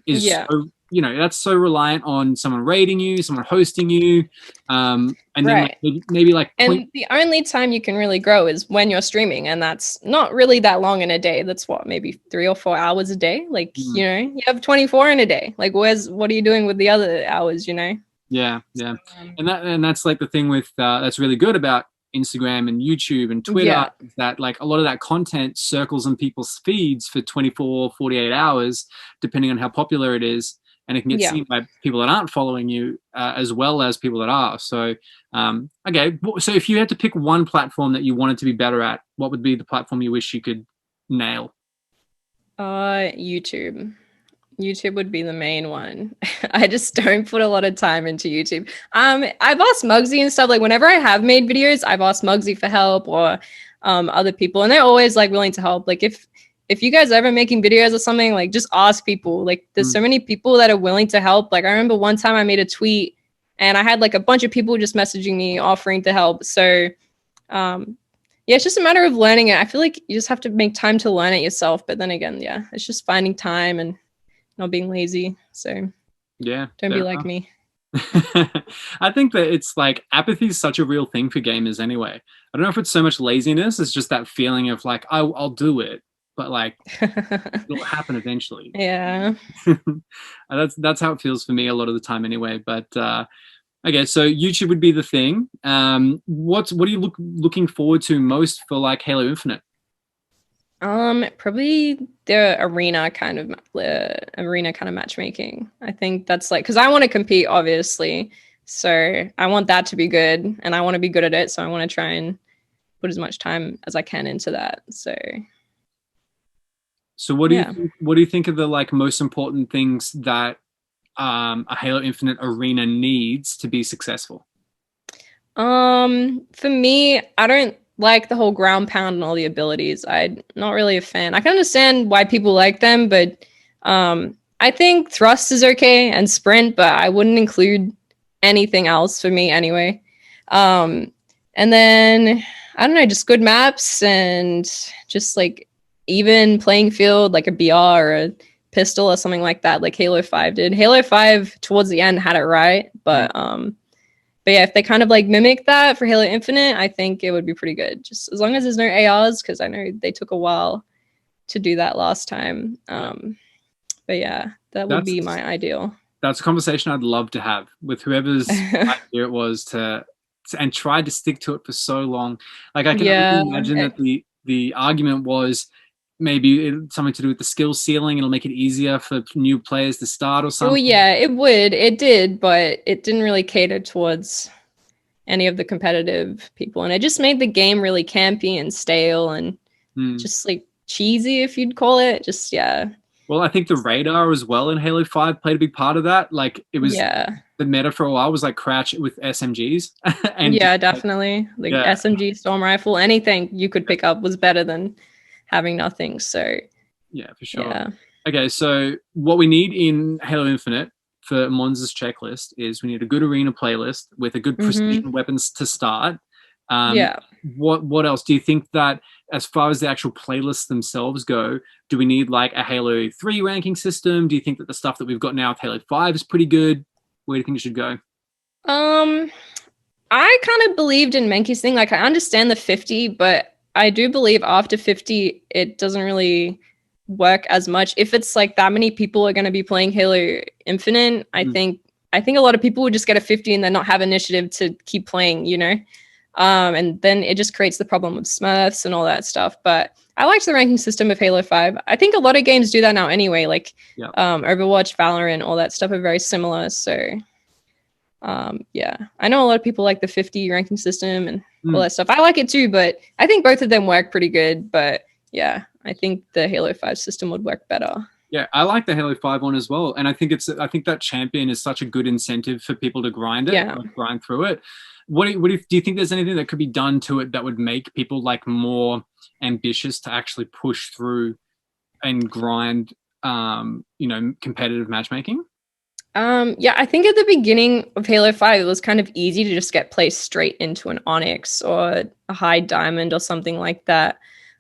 is so, you know, that's so reliant on someone rating you, someone hosting you, and then like, maybe like the only time you can really grow is when you're streaming, and that's not really that long in a day. That's what, maybe 3 or 4 hours a day. Like you know, you have 24 in a day. Like what are you doing with the other hours, you know? Yeah. And that's like the thing with that's really good about Instagram and YouTube and Twitter, is that like a lot of that content circles in people's feeds for 24, 48 hours, depending on how popular it is. And it can get seen by people that aren't following you, as well as people that are. So, okay. So if you had to pick one platform that you wanted to be better at, what would be the platform you wish you could nail? YouTube. YouTube would be the main one. I just don't put a lot of time into YouTube. I've asked Muggsy and stuff. Like whenever I have made videos, I've asked Muggsy for help, or other people, and they're always like willing to help. Like if you guys are ever making videos or something, like just ask people. Like there's so many people that are willing to help. Like I remember one time I made a tweet and I had like a bunch of people just messaging me offering to help. So yeah, it's just a matter of learning it. I feel like you just have to make time to learn it yourself. But then again, yeah, it's just finding time and not being lazy. So yeah, don't be like me. I think that it's like apathy is such a real thing for gamers anyway. I don't know if it's so much laziness, it's just that feeling of like, I'll do it, but like it'll happen eventually. Yeah. That's how it feels for me a lot of the time anyway. But okay, so YouTube would be the thing. What are you looking forward to most for like Halo Infinite? Probably the arena kind of matchmaking. I think that's like, because I want to compete, obviously. So I want that to be good, and I want to be good at it. So I want to try and put as much time as I can into that. So what do you think are the like most important things that a Halo Infinite arena needs to be successful? For me, I don't like the whole ground pound and all the abilities. I'm not really a fan. I can understand why people like them, but I think thrust is okay and sprint, but I wouldn't include anything else for me anyway. And then I don't know, just good maps and just like even playing field, like a BR or a pistol or something like that, like Halo 5 did. Halo 5 towards the end had it right, but yeah, if they kind of like mimic that for Halo Infinite, I think it would be pretty good. Just as long as there's no ARs, because I know they took a while to do that last time. But yeah, that would be my ideal. That's a conversation I'd love to have with whoever's idea it was and tried to stick to it for so long. Like I can only imagine that the argument was maybe something to do with the skill ceiling. It'll make it easier for new players to start or something. Oh yeah, it would. It did, but it didn't really cater towards any of the competitive people. And it just made the game really campy and stale and just like cheesy, if you'd call it. Just, yeah. Well, I think the radar as well in Halo 5 played a big part of that. Like it was the meta for a while was like crouch with SMGs. And yeah, definitely. Like SMG, storm rifle, anything you could pick up was better than having nothing. So yeah, for sure. Yeah. Okay, so what we need in Halo Infinite for Monza's checklist is we need a good arena playlist with a good precision weapons to start. What else? Do you think that as far as the actual playlists themselves go, do we need like a Halo 3 ranking system? Do you think that the stuff that we've got now with Halo 5 is pretty good? Where do you think it should go? I kind of believed in Menke's thing. Like I understand the 50, but I do believe after 50, it doesn't really work as much. If it's like that many people are going to be playing Halo Infinite, I think a lot of people would just get a 50 and then not have initiative to keep playing, you know? And then it just creates the problem with Smurfs and all that stuff. But I liked the ranking system of Halo 5. I think a lot of games do that now anyway. Like Overwatch, Valorant, all that stuff are very similar. So yeah, I know a lot of people like the 50 ranking system and all that stuff. I like it too, but I think both of them work pretty good. But yeah, I think the Halo 5 system would work better. Yeah, I like the Halo 5 one as well. And I think that champion is such a good incentive for people to grind it, Yeah. like grind through it. Do you think there's anything that could be done to it that would make people like more ambitious to actually push through and grind, competitive matchmaking? Yeah, I think at the beginning of Halo 5, it was kind of easy to just get placed straight into an Onyx or a high diamond or something like that.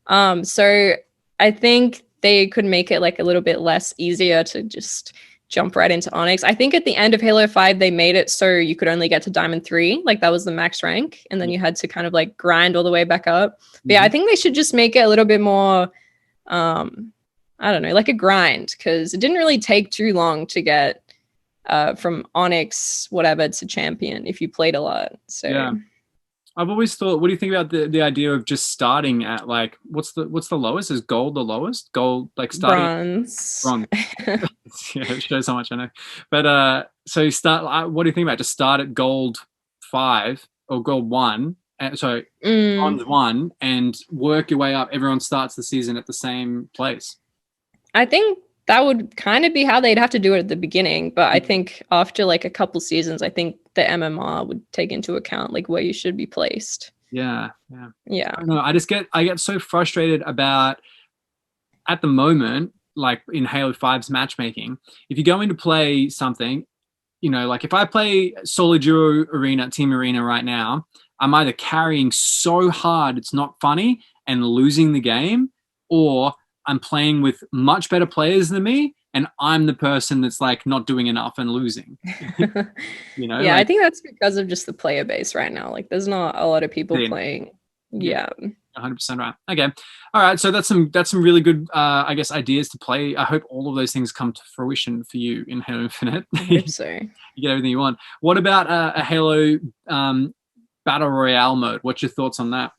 So I think they could make it like a little bit less easier to just jump right into Onyx. I think at the end of Halo 5, they made it so you could only get to Diamond 3, like that was the max rank, and then you had to kind of like grind all the way back up. But yeah, I think they should just make it a little bit more, I don't know, like a grind, because it didn't really take too long to get from Onyx, whatever, to champion if you played a lot. So yeah. I've always thought, what do you think about the idea of just starting at like what's the lowest? Is gold the lowest? Gold, like starting bronze. Yeah, it shows how much I know. But so you start. What do you think about just start at gold 5 or gold 1? Bronze 1, and work your way up. Everyone starts the season at the same place. I think that would kind of be how they'd have to do it at the beginning. But I think after like a couple seasons, I think the MMR would take into account like where you should be placed. Yeah. Yeah. I don't know. I get so frustrated about at the moment, like in Halo 5's matchmaking, if you go in to play something, like if I play solo duo arena, team arena right now, I'm either carrying so hard it's not funny and losing the game, or I'm playing with much better players than me, and I'm the person that's like not doing enough and losing. Yeah, I think that's because of just the player base right now. Like, there's not a lot of people playing. Yeah. 100% right. Okay. All right. So that's some really good, I guess, ideas to play. I hope all of those things come to fruition for you in Halo Infinite. I hope so. You get everything you want. What about a Halo Battle Royale mode? What's your thoughts on that?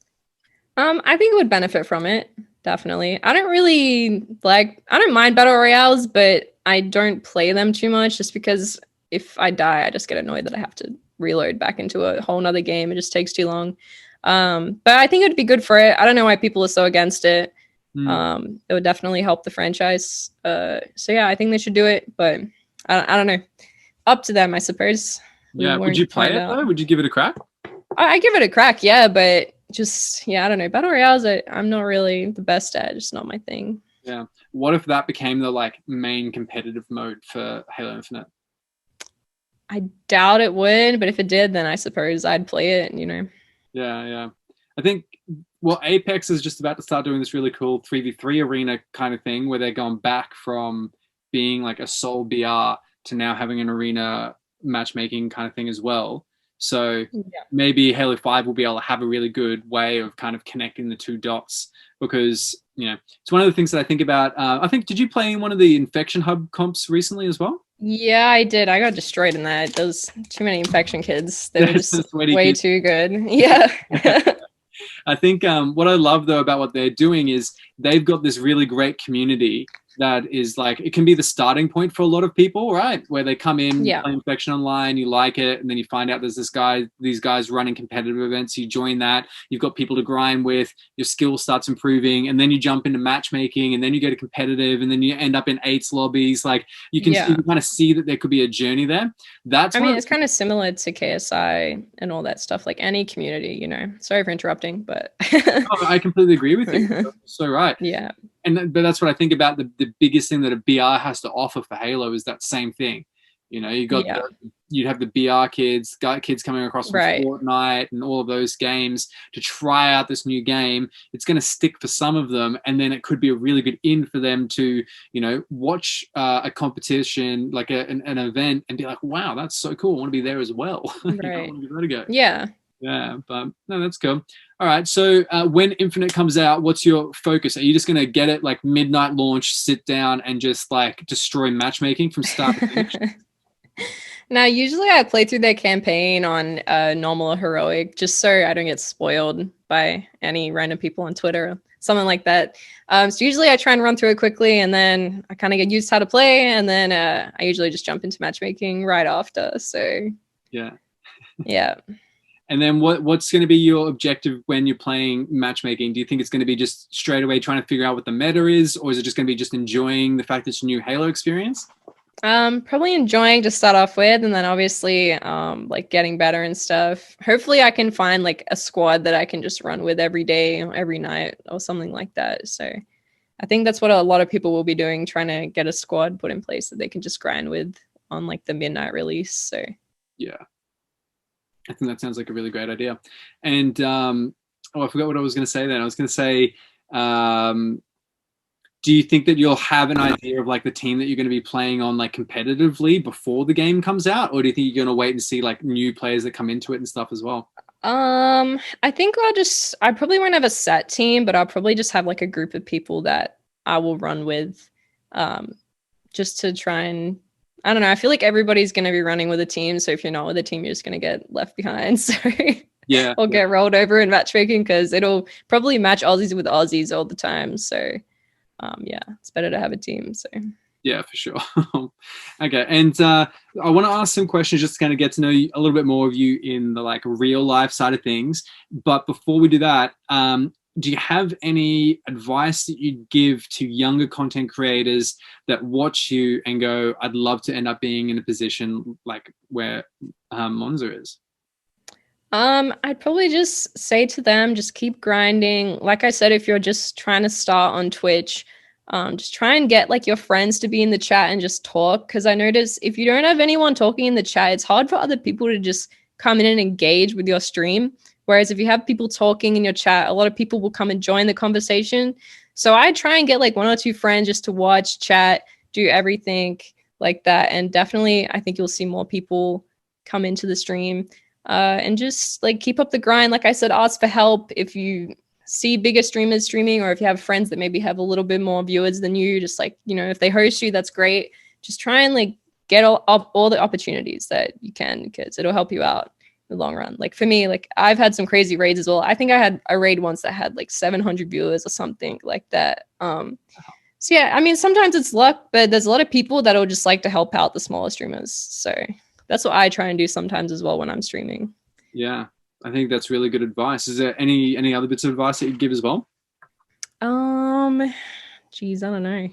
I think it would benefit from it. Definitely. I don't mind Battle Royales, but I don't play them too much just because if I die, I just get annoyed that I have to reload back into a whole nother game. It just takes too long. But I think it would be good for it. I don't know why people are so against it. It would definitely help the franchise. So yeah, I think they should do it, but I don't know. Up to them, I suppose. Yeah. Would you play it though? Would you give it a crack? I give it a crack, yeah, but just, yeah, I don't know. Battle Royales, I'm not really the best at. It's not my thing. Yeah. What if that became the like main competitive mode for Halo Infinite? I doubt it would, but if it did, then I suppose I'd play it, Yeah. I think, Apex is just about to start doing this really cool 3v3 arena kind of thing where they're going back from being like a sole BR to now having an arena matchmaking kind of thing as well. So maybe Halo 5 will be able to have a really good way of kind of connecting the two dots, because, it's one of the things that I think about. I think, did you play in one of the Infection Hub comps recently as well? Yeah, I did. I got destroyed in that. Those too many infection kids. They were just way too good. Yeah. I think what I love though about what they're doing is they've got this really great community that is like, it can be the starting point for a lot of people, right? Where they come in, play Infection Online, you like it, and then you find out there's these guys running competitive events, you join that, you've got people to grind with, your skill starts improving, and then you jump into matchmaking, and then you go to competitive, and then you end up in 8s lobbies. Like you can kind of see that there could be a journey there. It's kind of similar to KSI and all that stuff, like any community, Sorry for interrupting, but I completely agree with you. You're so right. Yeah. But that's what I think about the biggest thing that a BR has to offer for Halo is that same thing. You'd have the BR kids coming across from Fortnite and all of those games to try out this new game. It's going to stick for some of them, and then it could be a really good in for them to, watch a competition, like an event, and be like, wow, that's so cool. I want to be there as well. Right. I want to give that a go. Yeah. Yeah, but no, that's cool. All right, so when Infinite comes out, what's your focus? Are you just going to get it like midnight launch, sit down, and just like destroy matchmaking from start to finish? Now, usually I play through their campaign on normal or heroic, just so I don't get spoiled by any random people on Twitter or something like that. So usually I try and run through it quickly, and then I kind of get used to how to play, and then I usually just jump into matchmaking right after. So yeah. And then what's going to be your objective when you're playing matchmaking? Do you think it's going to be just straight away trying to figure out what the meta is, or is it just going to be just enjoying the fact that it's a new Halo experience? Probably enjoying to start off with, and then obviously like getting better and stuff. Hopefully I can find like a squad that I can just run with every day or every night or something like that. So I think that's what a lot of people will be doing, trying to get a squad put in place that they can just grind with on like the midnight release. So yeah, I think that sounds like a really great idea. And I forgot what I was going to say then. I was going to say, do you think that you'll have an idea of like the team that you're going to be playing on like competitively before the game comes out, or do you think you're going to wait and see like new players that come into it and stuff as well? I think I probably won't have a set team, but I'll probably just have like a group of people that I will run with, just to try and, I don't know. I feel like everybody's going to be running with a team. So if you're not with a team, you're just going to get left behind. So yeah, or get rolled over in matchmaking, because it'll probably match Aussies with Aussies all the time. So yeah, it's better to have a team. So yeah, for sure. Okay, and I want to ask some questions just to kind of get to know you, a little bit more of you in the like real life side of things. But before we do that, do you have any advice that you'd give to younger content creators that watch you and go, "I'd love to end up being in a position like where Monza is"? I'd probably just say to them, just keep grinding. Like I said, if you're just trying to start on Twitch, just try and get like your friends to be in the chat and just talk. Because I notice if you don't have anyone talking in the chat, it's hard for other people to just come in and engage with your stream. Whereas if you have people talking in your chat, a lot of people will come and join the conversation. So I try and get like one or two friends just to watch, chat, do everything like that. And definitely, I think you'll see more people come into the stream. And just like keep up the grind. Like I said, ask for help if you see bigger streamers streaming, or if you have friends that maybe have a little bit more viewers than you. Just like, you know, if they host you, that's great. Just try and like get all the opportunities that you can, because it'll help you out in the long run. Like for me, like I've had some crazy raids as well. I think I had a raid once that had like 700 viewers or something like that. So yeah, I mean, sometimes it's luck, but there's a lot of people that'll just like to help out the smaller streamers. So that's what I try and do sometimes as well when I'm streaming. Yeah, I think that's really good advice. Is there any other bits of advice that you'd give as well? Geez, I don't know.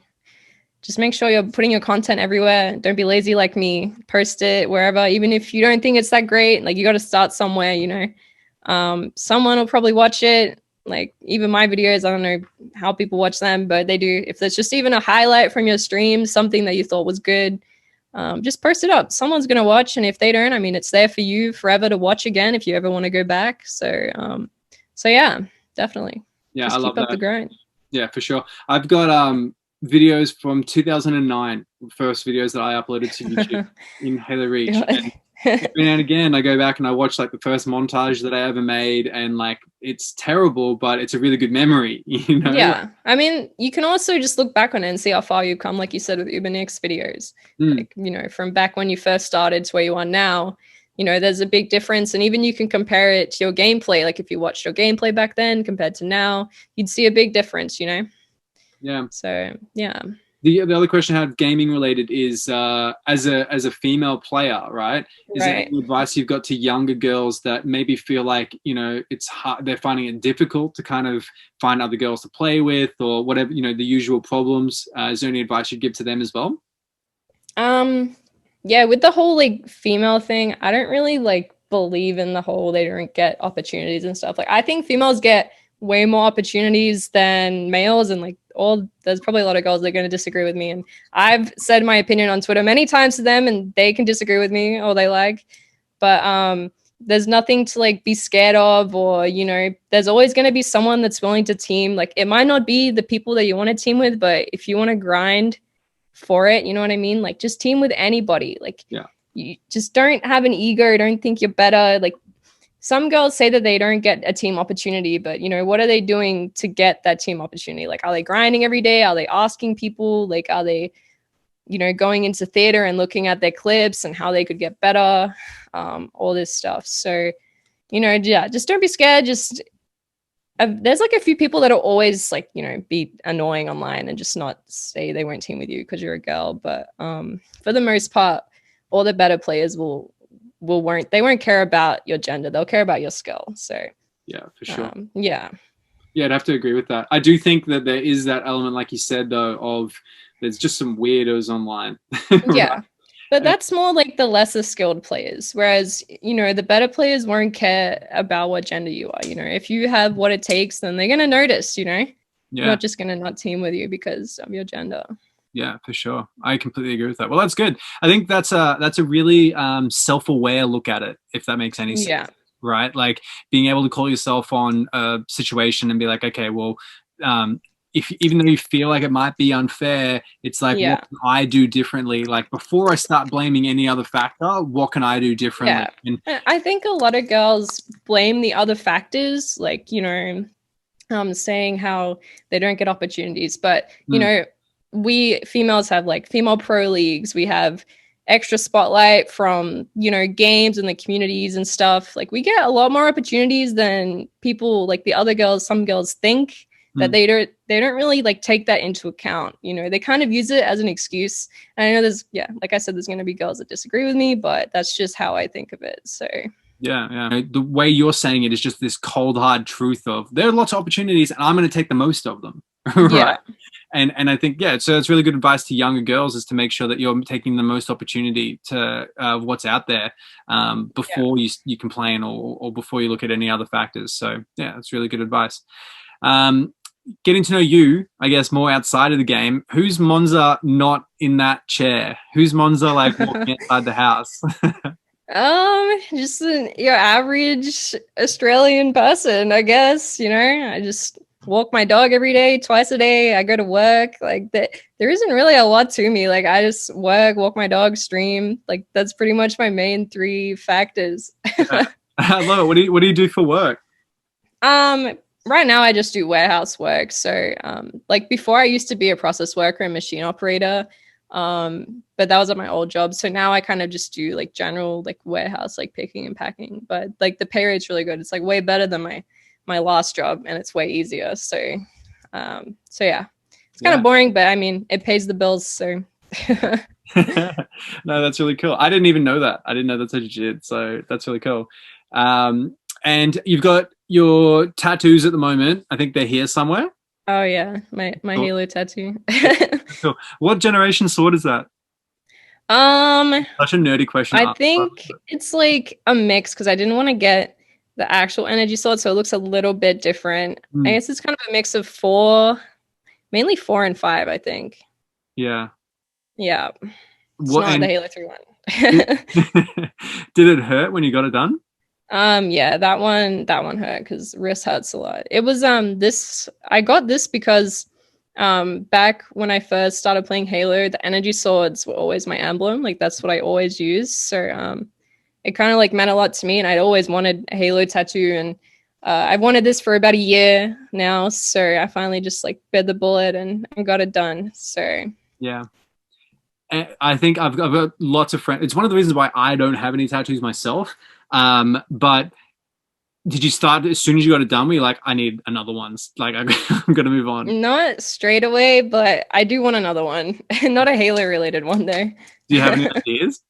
Just make sure you're putting your content everywhere. Don't be lazy like me. Post it wherever, even if you don't think it's that great. Like you got to start somewhere, you know. Someone will probably watch it. Like even my videos, I don't know how people watch them, but they do. If there's just even a highlight from your stream, something that you thought was good, just post it up. Someone's going to watch. And if they don't, I mean, it's there for you forever to watch again if you ever want to go back. So yeah, definitely. Yeah, just I love keep up that. the grind. Yeah, for sure. I've got videos from 2009, first videos that I uploaded to YouTube in Halo Reach. And every now and again, I go back and I watch like the first montage that I ever made, and like it's terrible, but it's a really good memory, you know? Yeah. I mean, you can also just look back on it and see how far you've come, like you said, with Ubernix videos. Like, you know, from back when you first started to where you are now, you know, there's a big difference. And even you can compare it to your gameplay. Like if you watched your gameplay back then compared to now, you'd see a big difference, you know? Yeah. So, yeah. The other question I have gaming related is as a female player, right? Is there any advice you've got to younger girls that maybe feel like, you know, it's hard, they're finding it difficult to kind of find other girls to play with or whatever, you know, the usual problems? Is there any advice you'd give to them as well? Yeah, with the whole like female thing, I don't really like believe in the whole they don't get opportunities and stuff. Like I think females get way more opportunities than males, and like there's probably a lot of girls that are going to disagree with me, and I've said my opinion on Twitter many times to them and they can disagree with me all they like, but there's nothing to like be scared of, or you know, there's always going to be someone that's willing to team. Like it might not be the people that you want to team with, but if you want to grind for it, you know what I mean, like just team with anybody. Like yeah, you just don't have an ego, don't think you're better. Like some girls say that they don't get a team opportunity, but you know, what are they doing to get that team opportunity? Like, are they grinding every day? Are they asking people? Like, are they, you know, going into theater and looking at their clips and how they could get better? All this stuff. So, you know, yeah, just don't be scared. Just there's like a few people that are always like, you know, be annoying online and just not say they won't team with you because you're a girl. But for the most part, all the better players will won't care about your gender. They'll care about your skill. So Yeah, for sure. Yeah. Yeah, I'd have to agree with that. I do think that there is that element, like you said, though, of there's just some weirdos online. Yeah. Right? But that's more like the lesser skilled players. Whereas, the better players won't care about what gender you are. If you have what it takes, then they're going to notice, Yeah. Not just going to not team with you because of your gender. Yeah, for sure. I completely agree with that. Well, that's good. I think that's a really self-aware look at it, if that makes any sense. Yeah. Right? Like being able to call yourself on a situation and be like, okay, well, if even though you feel like it might be unfair, it's like, Yeah. what can I do differently? Like before I start blaming any other factor, what can I do differently? Yeah. And I think a lot of girls blame the other factors, like, saying how they don't get opportunities. But, we females have like female pro leagues. We have extra spotlight from, games and the communities and stuff. Like we get a lot more opportunities than people, like the other girls, some girls think that they don't really like take that into account. They kind of use it as an excuse. And I know like I said, there's going to be girls that disagree with me, but that's just how I think of it. So yeah. The way you're saying it is just this cold, hard truth of there are lots of opportunities and I'm going to take the most of them. Right. Yeah. And I think, so it's really good advice to younger girls is to make sure that you're taking the most opportunity to what's out there before you complain or before you look at any other factors. So yeah, that's really good advice. Getting to know you, I guess, more outside of the game. Who's Monza not in that chair? Who's Monza like walking outside the house? Just your average Australian person, I guess. I just walk my dog every day, twice a day. I go to work. Like that, there isn't really a lot to me. Like I just work, walk my dog, stream. Like that's pretty much my main 3 factors. I love it. What do you do for work? Right now I just do warehouse work. So like before I used to be a process worker and machine operator. But that was at my old job. So now I kind of just do like general like warehouse, like picking and packing. But like the pay rate's really good. It's like way better than my last job and it's way easier. So yeah. It's kind of boring, but I mean it pays the bills. So no, that's really cool. I didn't even know that. I didn't know that's what you did. So that's really cool. And you've got your tattoos at the moment. I think they're here somewhere. Oh yeah, my cool. Halo tattoo. Cool. What generation sword is that? Such a nerdy question. I think it's like a mix because I didn't want to get the actual energy sword, so it looks a little bit different. I guess it's kind of a mix of 4, mainly 4 and 5, I think. Yeah. Yeah. It's not the Halo 3 one. Did it hurt when you got it done? Yeah, that one hurt because wrist hurts a lot. It was I got this because back when I first started playing Halo, the energy swords were always my emblem. Like that's what I always used. So it kind of like meant a lot to me, and I'd always wanted a Halo tattoo, and I've wanted this for about a year now. So I finally just like bit the bullet and got it done. So yeah. I think I've got lots of friends. It's one of the reasons why I don't have any tattoos myself. But did you start as soon as you got it done? Were you like, I need another one? Like, I'm going to move on. Not straight away, but I do want another one. Not a Halo related one though. Do you have any ideas?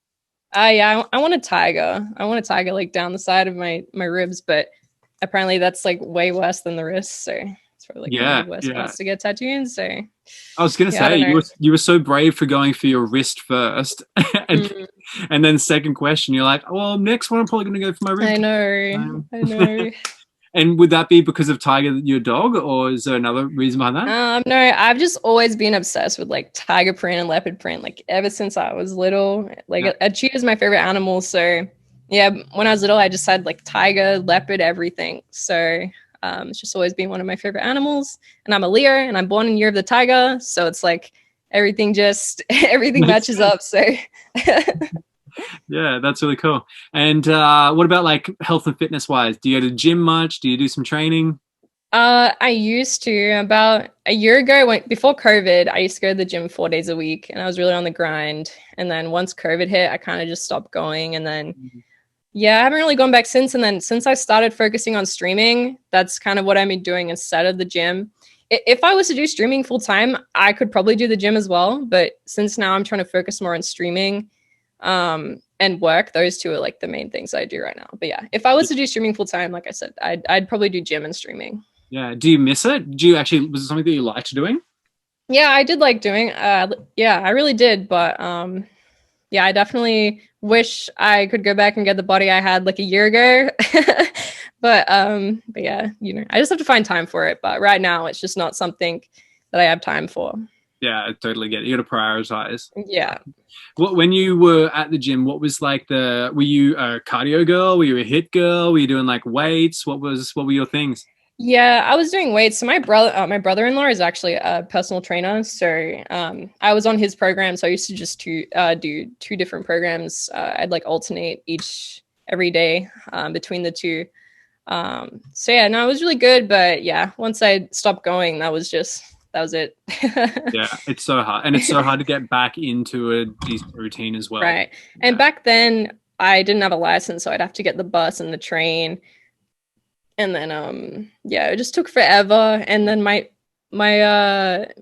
Yeah, I want a tiger. I want a tiger like down the side of my ribs, but apparently that's like way worse than the wrist. So it's probably like the worst spots to get tattooed. So I was going to say you were so brave for going for your wrist first, and then second question, you're like, well, next one I'm probably going to go for my wrist. I know. And would that be because of Tiger, your dog, or is there another reason behind that? No, I've just always been obsessed with like tiger print and leopard print, like ever since I was little. Like a cheetah is my favorite animal. So yeah, when I was little, I just had like tiger, leopard, everything. So it's just always been one of my favorite animals. And I'm a Leo, and I'm born in Year of the Tiger, so it's like everything matches up. So yeah, that's really cool. And what about like health and fitness wise? Do you go to the gym much? Do you do some training? I used to. About a year ago, before COVID, I used to go to the gym 4 days a week, and I was really on the grind. And then once COVID hit, I kind of just stopped going. And then yeah, I haven't really gone back since. And then since I started focusing on streaming, that's kind of what I've been doing instead of the gym. If I was to do streaming full time, I could probably do the gym as well. But since now I'm trying to focus more on streaming, and work. Those two are like the main things I do right now. But yeah, if I was to do streaming full time, like I said, I'd probably do gym and streaming. Yeah. Do you miss it? Do you actually, was it something that you liked doing? Yeah, I did like doing. Yeah, I really did. But yeah, I definitely wish I could go back and get the body I had like a year ago. But yeah, you know, I just have to find time for it. But right now, it's just not something that I have time for. Yeah, I totally get it. You got to prioritize. Yeah. When you were at the gym, what was like were you a cardio girl? Were you a hit girl? Were you doing like weights? What were your things? Yeah, I was doing weights. So my brother-in-law is actually a personal trainer. So I was on his program. So I used to just do two different programs. I'd like alternate every day between the two. So yeah, no, it was really good. But yeah, once I stopped going, that was it. Yeah, it's so hard, and it's so hard to get back into a decent routine as well. Right. Yeah. And back then I didn't have a license, so I'd have to get the bus and the train. And then yeah, it just took forever. And then my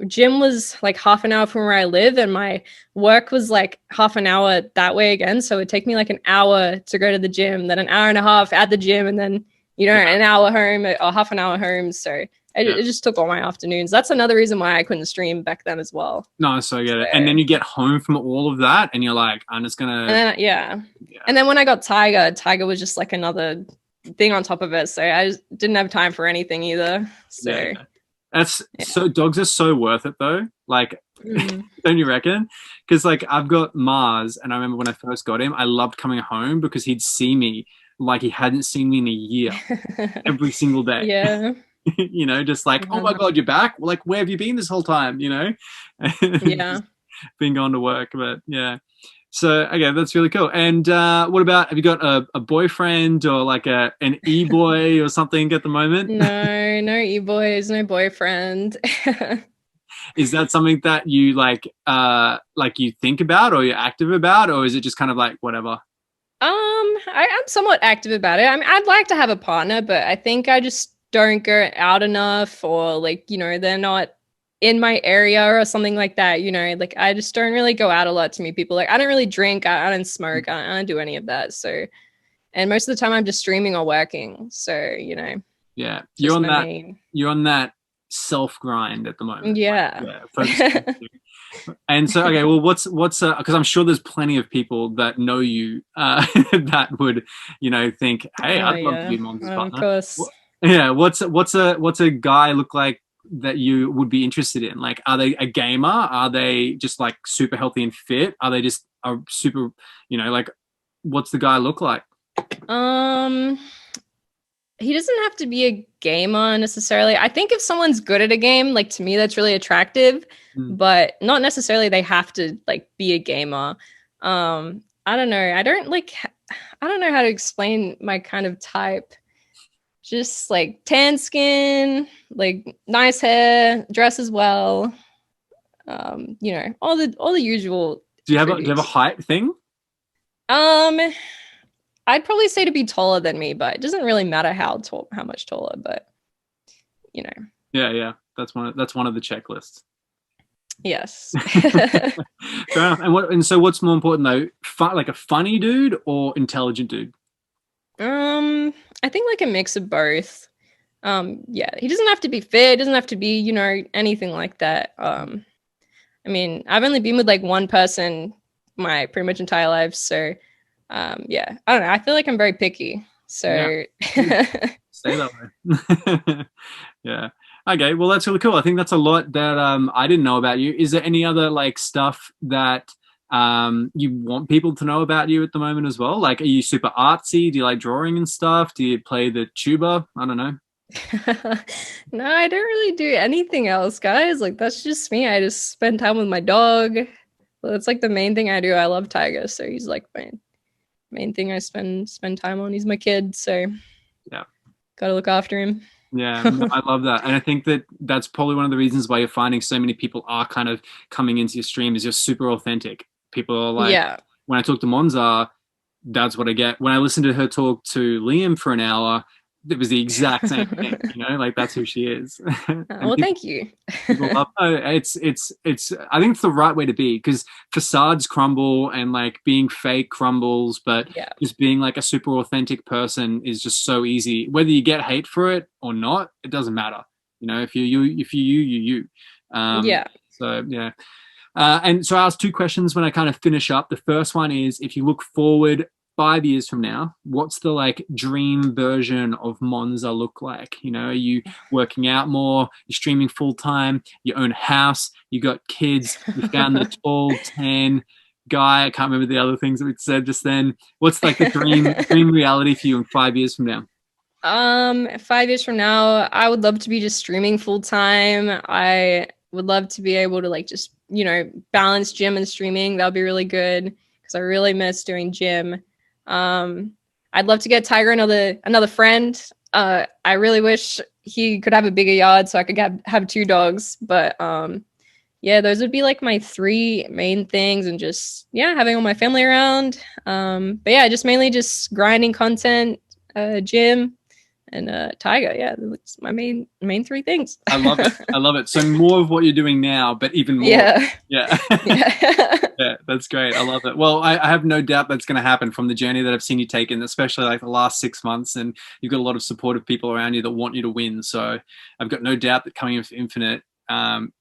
gym was like half an hour from where I live, and my work was like half an hour that way again. So it'd take me like an hour to go to the gym, then an hour and a half at the gym, and then an hour home or half an hour home. So it just took all my afternoons. That's another reason why I couldn't stream back then as well. No, so I get it. And then you get home from all of that, and you're like, I'm just gonna. And then, and then when I got Tiger was just like another thing on top of it. So I just didn't have time for anything either. So so dogs are so worth it though. Like, don't you reckon? Because like I've got Mars, and I remember when I first got him, I loved coming home because he'd see me like he hadn't seen me in a year, every single day. Yeah. Just like, oh my God, you're back. Like, where have you been this whole time? Yeah. Been going to work, but yeah. So, okay, that's really cool. And what about, have you got a boyfriend or like an e-boy or something at the moment? No e-boys, no boyfriend. Is that something that you like you think about or you're active about, or is it just kind of like whatever? I'm somewhat active about it. I mean, I'd like to have a partner, but I think I just don't go out enough, or like, they're not in my area or something like that. Like I just don't really go out a lot to meet people. Like I don't really drink, I don't smoke, I don't do any of that. So, and most of the time I'm just streaming or working. So, yeah, you're on that self grind at the moment. Yeah. And so, okay, well, what's because I'm sure there's plenty of people that know you that would, think, hey, I'd love to be Monza's partner. Of course. Yeah. What's a guy look like that you would be interested in? Like, are they a gamer? Are they just like super healthy and fit? Are they just a super, like, what's the guy look like? He doesn't have to be a gamer necessarily. I think if someone's good at a game, like to me, that's really attractive, but not necessarily they have to like be a gamer. I don't know. I don't know how to explain my kind of type. Just like tan skin, like nice hair, dresses well. All the usual. Do you have a height thing? I'd probably say to be taller than me, but it doesn't really matter how much taller, but Yeah. That's one of the checklists. Yes. Fair enough. And so what's more important though? Like a funny dude or intelligent dude? I think like a mix of both. Yeah, he doesn't have to be fit, doesn't have to be, anything like that. I mean, I've only been with like one person my pretty much entire life, so yeah, I don't know. I feel like I'm very picky. So stay that way. Yeah. Okay. Well, that's really cool. I think that's a lot that I didn't know about you. Is there any other like stuff that you want people to know about you at the moment as well? Like, are you super artsy? Do you like drawing and stuff? Do you play the tuba? I don't know. No, I don't really do anything else, guys. Like, that's just me. I just spend time with my dog. Well, that's like the main thing I do. I love Tiger, so he's like my main thing I spend time on. He's my kid, so yeah, gotta look after him. Yeah, I love that. And I think that's probably one of the reasons why you're finding so many people are kind of coming into your stream is you're super authentic. People are like, when I talk to Monza, that's what I get. When I listen to her talk to Liam for an hour, it was the exact same thing, like that's who she is. And Well, thank you. people love, I think it's the right way to be, because facades crumble and like being fake crumbles, but Yeah. just being like a super authentic person is just so easy. Whether you get hate for it or not, it doesn't matter. If you. Yeah. So yeah. And so I asked two questions when I kind of finish up. The first one is, if you look forward 5 years from now, what's the like dream version of Monza look like? Are you working out more? You're streaming full time. You own a house. You got kids. You found the tall, tan guy. I can't remember the other things that we said just then. What's like the dream reality for you in 5 years from now? 5 years from now, I would love to be just streaming full time. I would love to be able to like just balance gym and streaming. That would be really good, because I really miss doing gym. I'd love to get Tiger another friend. I really wish he could have a bigger yard so I could have two dogs. But yeah, those would be like my three main things, and just having all my family around. But yeah, just mainly just grinding content, gym, and Tiger. Yeah, that's my main three things. I love it. So more of what you're doing now, but even more. Yeah. Yeah. Yeah, that's great. I love it. Well, I have no doubt that's going to happen from the journey that I've seen you take in, especially like the last 6 months, and you've got a lot of supportive people around you that want you to win. So I've got no doubt that coming in for Infinite,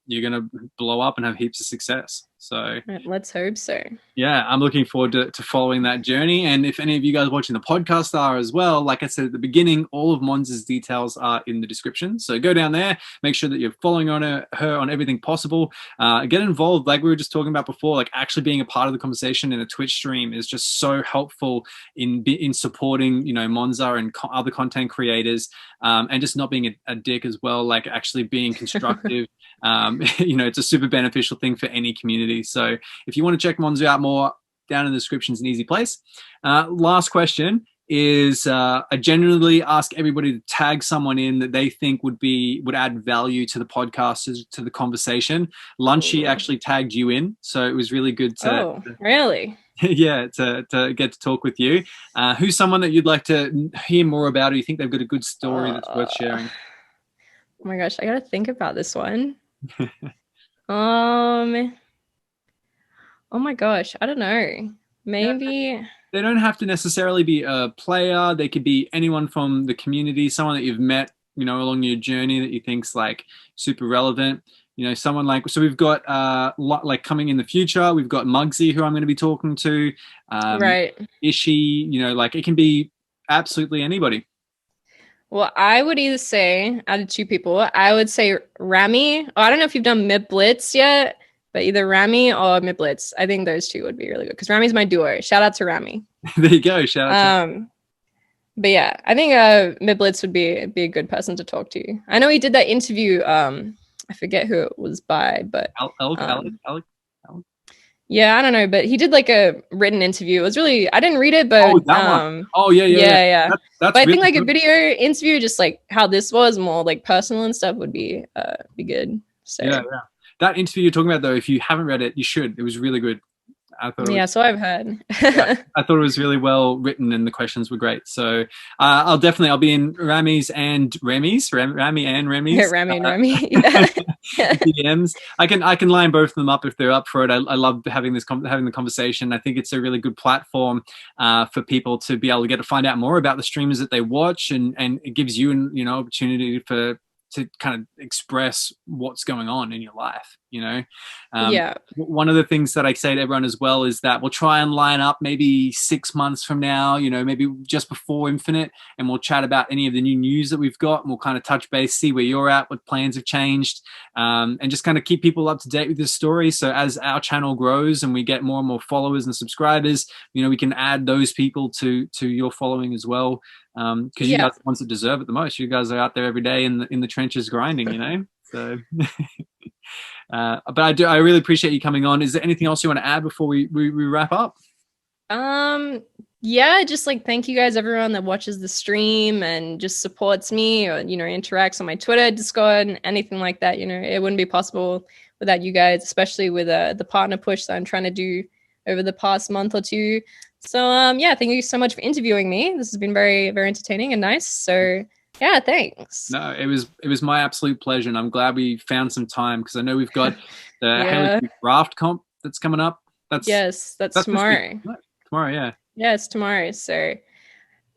you're going to blow up and have heaps of success. So let's hope so. Yeah, I'm looking forward to following that journey. And if any of you guys watching the podcast are as well, like I said at the beginning, all of Monza's details are in the description. So go down there, make sure that you're following her on everything possible. Get involved, like we were just talking about before, like actually being a part of the conversation in a Twitch stream is just so helpful in supporting, Monza and other content creators, and just not being a dick as well, like actually being constructive. It's a super beneficial thing for any community. So if you want to check Monza out more, down in the description is an easy place. Last question is, I generally ask everybody to tag someone in that they think would add value to the podcast, to the conversation. Lunchy actually tagged you in, so it was really good to really yeah, to get to talk with you. Who's someone that you'd like to hear more about, or you think they've got a good story that's worth sharing? Oh my gosh, I gotta think about this one. Oh my gosh, I don't know. Maybe they don't have to necessarily be a player. They could be anyone from the community, someone that you've met, along your journey that you think's like super relevant. Someone like, so we've got like coming in the future, we've got Muggsy, who I'm going to be talking to. Right. Ishi, like it can be absolutely anybody. Well, I would either say, out of two people, I would say Rami. I don't know if you've done Mid Blitz yet, but either Rami or Mid Blitz. I think those two would be really good, because Rami's my duo. Shout out to Rami. There you go. Shout out to But yeah, I think Mid Blitz would be a good person to talk to. I know he did that interview. I forget who it was by, but Alec. Yeah, I don't know, but he did like a written interview. It was really, I didn't read it, but that one. Oh yeah. That's but I think really like good. a video interview, just like how this was more like personal and stuff, would be good. So yeah. That interview you're talking about, though, if you haven't read it, you should. It was really good. I thought so I've heard. I thought it was really well written, and the questions were great. So I'll be in Rami and Remy's Rami and Remy. DMs. I can line both of them up if they're up for it. I love having the conversation. I think it's a really good platform for people to be able to find out more about the streamers that they watch, and it gives you an opportunity to kind of express what's going on in your life. One of the things that I say to everyone as well is that we'll try and line up maybe 6 months from now, maybe just before Infinite, and we'll chat about any of the new news that we've got, and we'll kind of touch base, see where you're at, what plans have changed, and just kind of keep people up to date with this story. So as our channel grows and we get more and more followers and subscribers, we can add those people to your following as well. Because you guys are the ones that deserve it the most. You guys are out there every day in the trenches grinding, So, but I really appreciate you coming on. Is there anything else you want to add before we wrap up? Yeah, just like thank you guys, everyone that watches the stream and just supports me, or interacts on my Twitter, Discord, anything like that. It wouldn't be possible without you guys, especially with the partner push that I'm trying to do over the past month or two. So thank you so much for interviewing me. This has been very, very entertaining and nice. So Yeah, thanks. No, it was my absolute pleasure, and I'm glad we found some time because I know we've got the Halo Yeah. 2 draft comp that's coming up. Yes, that's That's this week. tomorrow. Tomorrow, yeah. Yeah, it's tomorrow. So,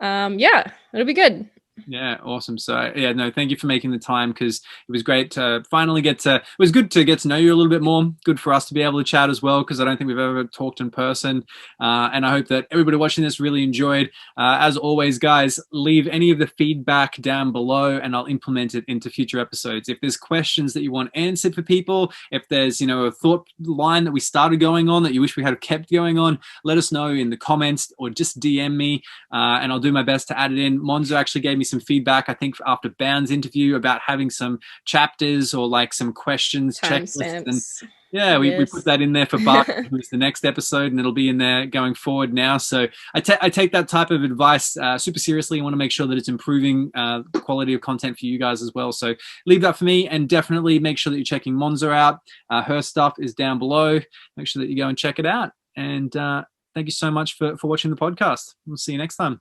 yeah, it'll be good. Yeah, awesome. So yeah, no, thank you for making the time because it was great to finally get to. It was good to get to know you a little bit more. Good for us to be able to chat as well because I don't think we've ever talked in person. And I hope that everybody watching this really enjoyed. As always, guys, leave any of the feedback down below, and I'll implement it into future episodes. If there's questions that you want answered for people, if there's a thought line that we started going on that you wish we had kept going on, let us know in the comments or just DM me, and I'll do my best to add it in. Monzo actually gave me some feedback, I think, after Bound's interview about having some chapters or like some questions, checklists. And Timestamps. yeah, we put Yes. that in there for Bart, who's the next episode, and it'll be in there going forward now. So I take that type of advice super seriously. I want to make sure that it's improving the quality of content for you guys as well. So leave that for me, and definitely make sure that you're checking Monza out. Her stuff is down below. Make sure that you go and check it out. And thank you so much for watching the podcast. We'll see you next time.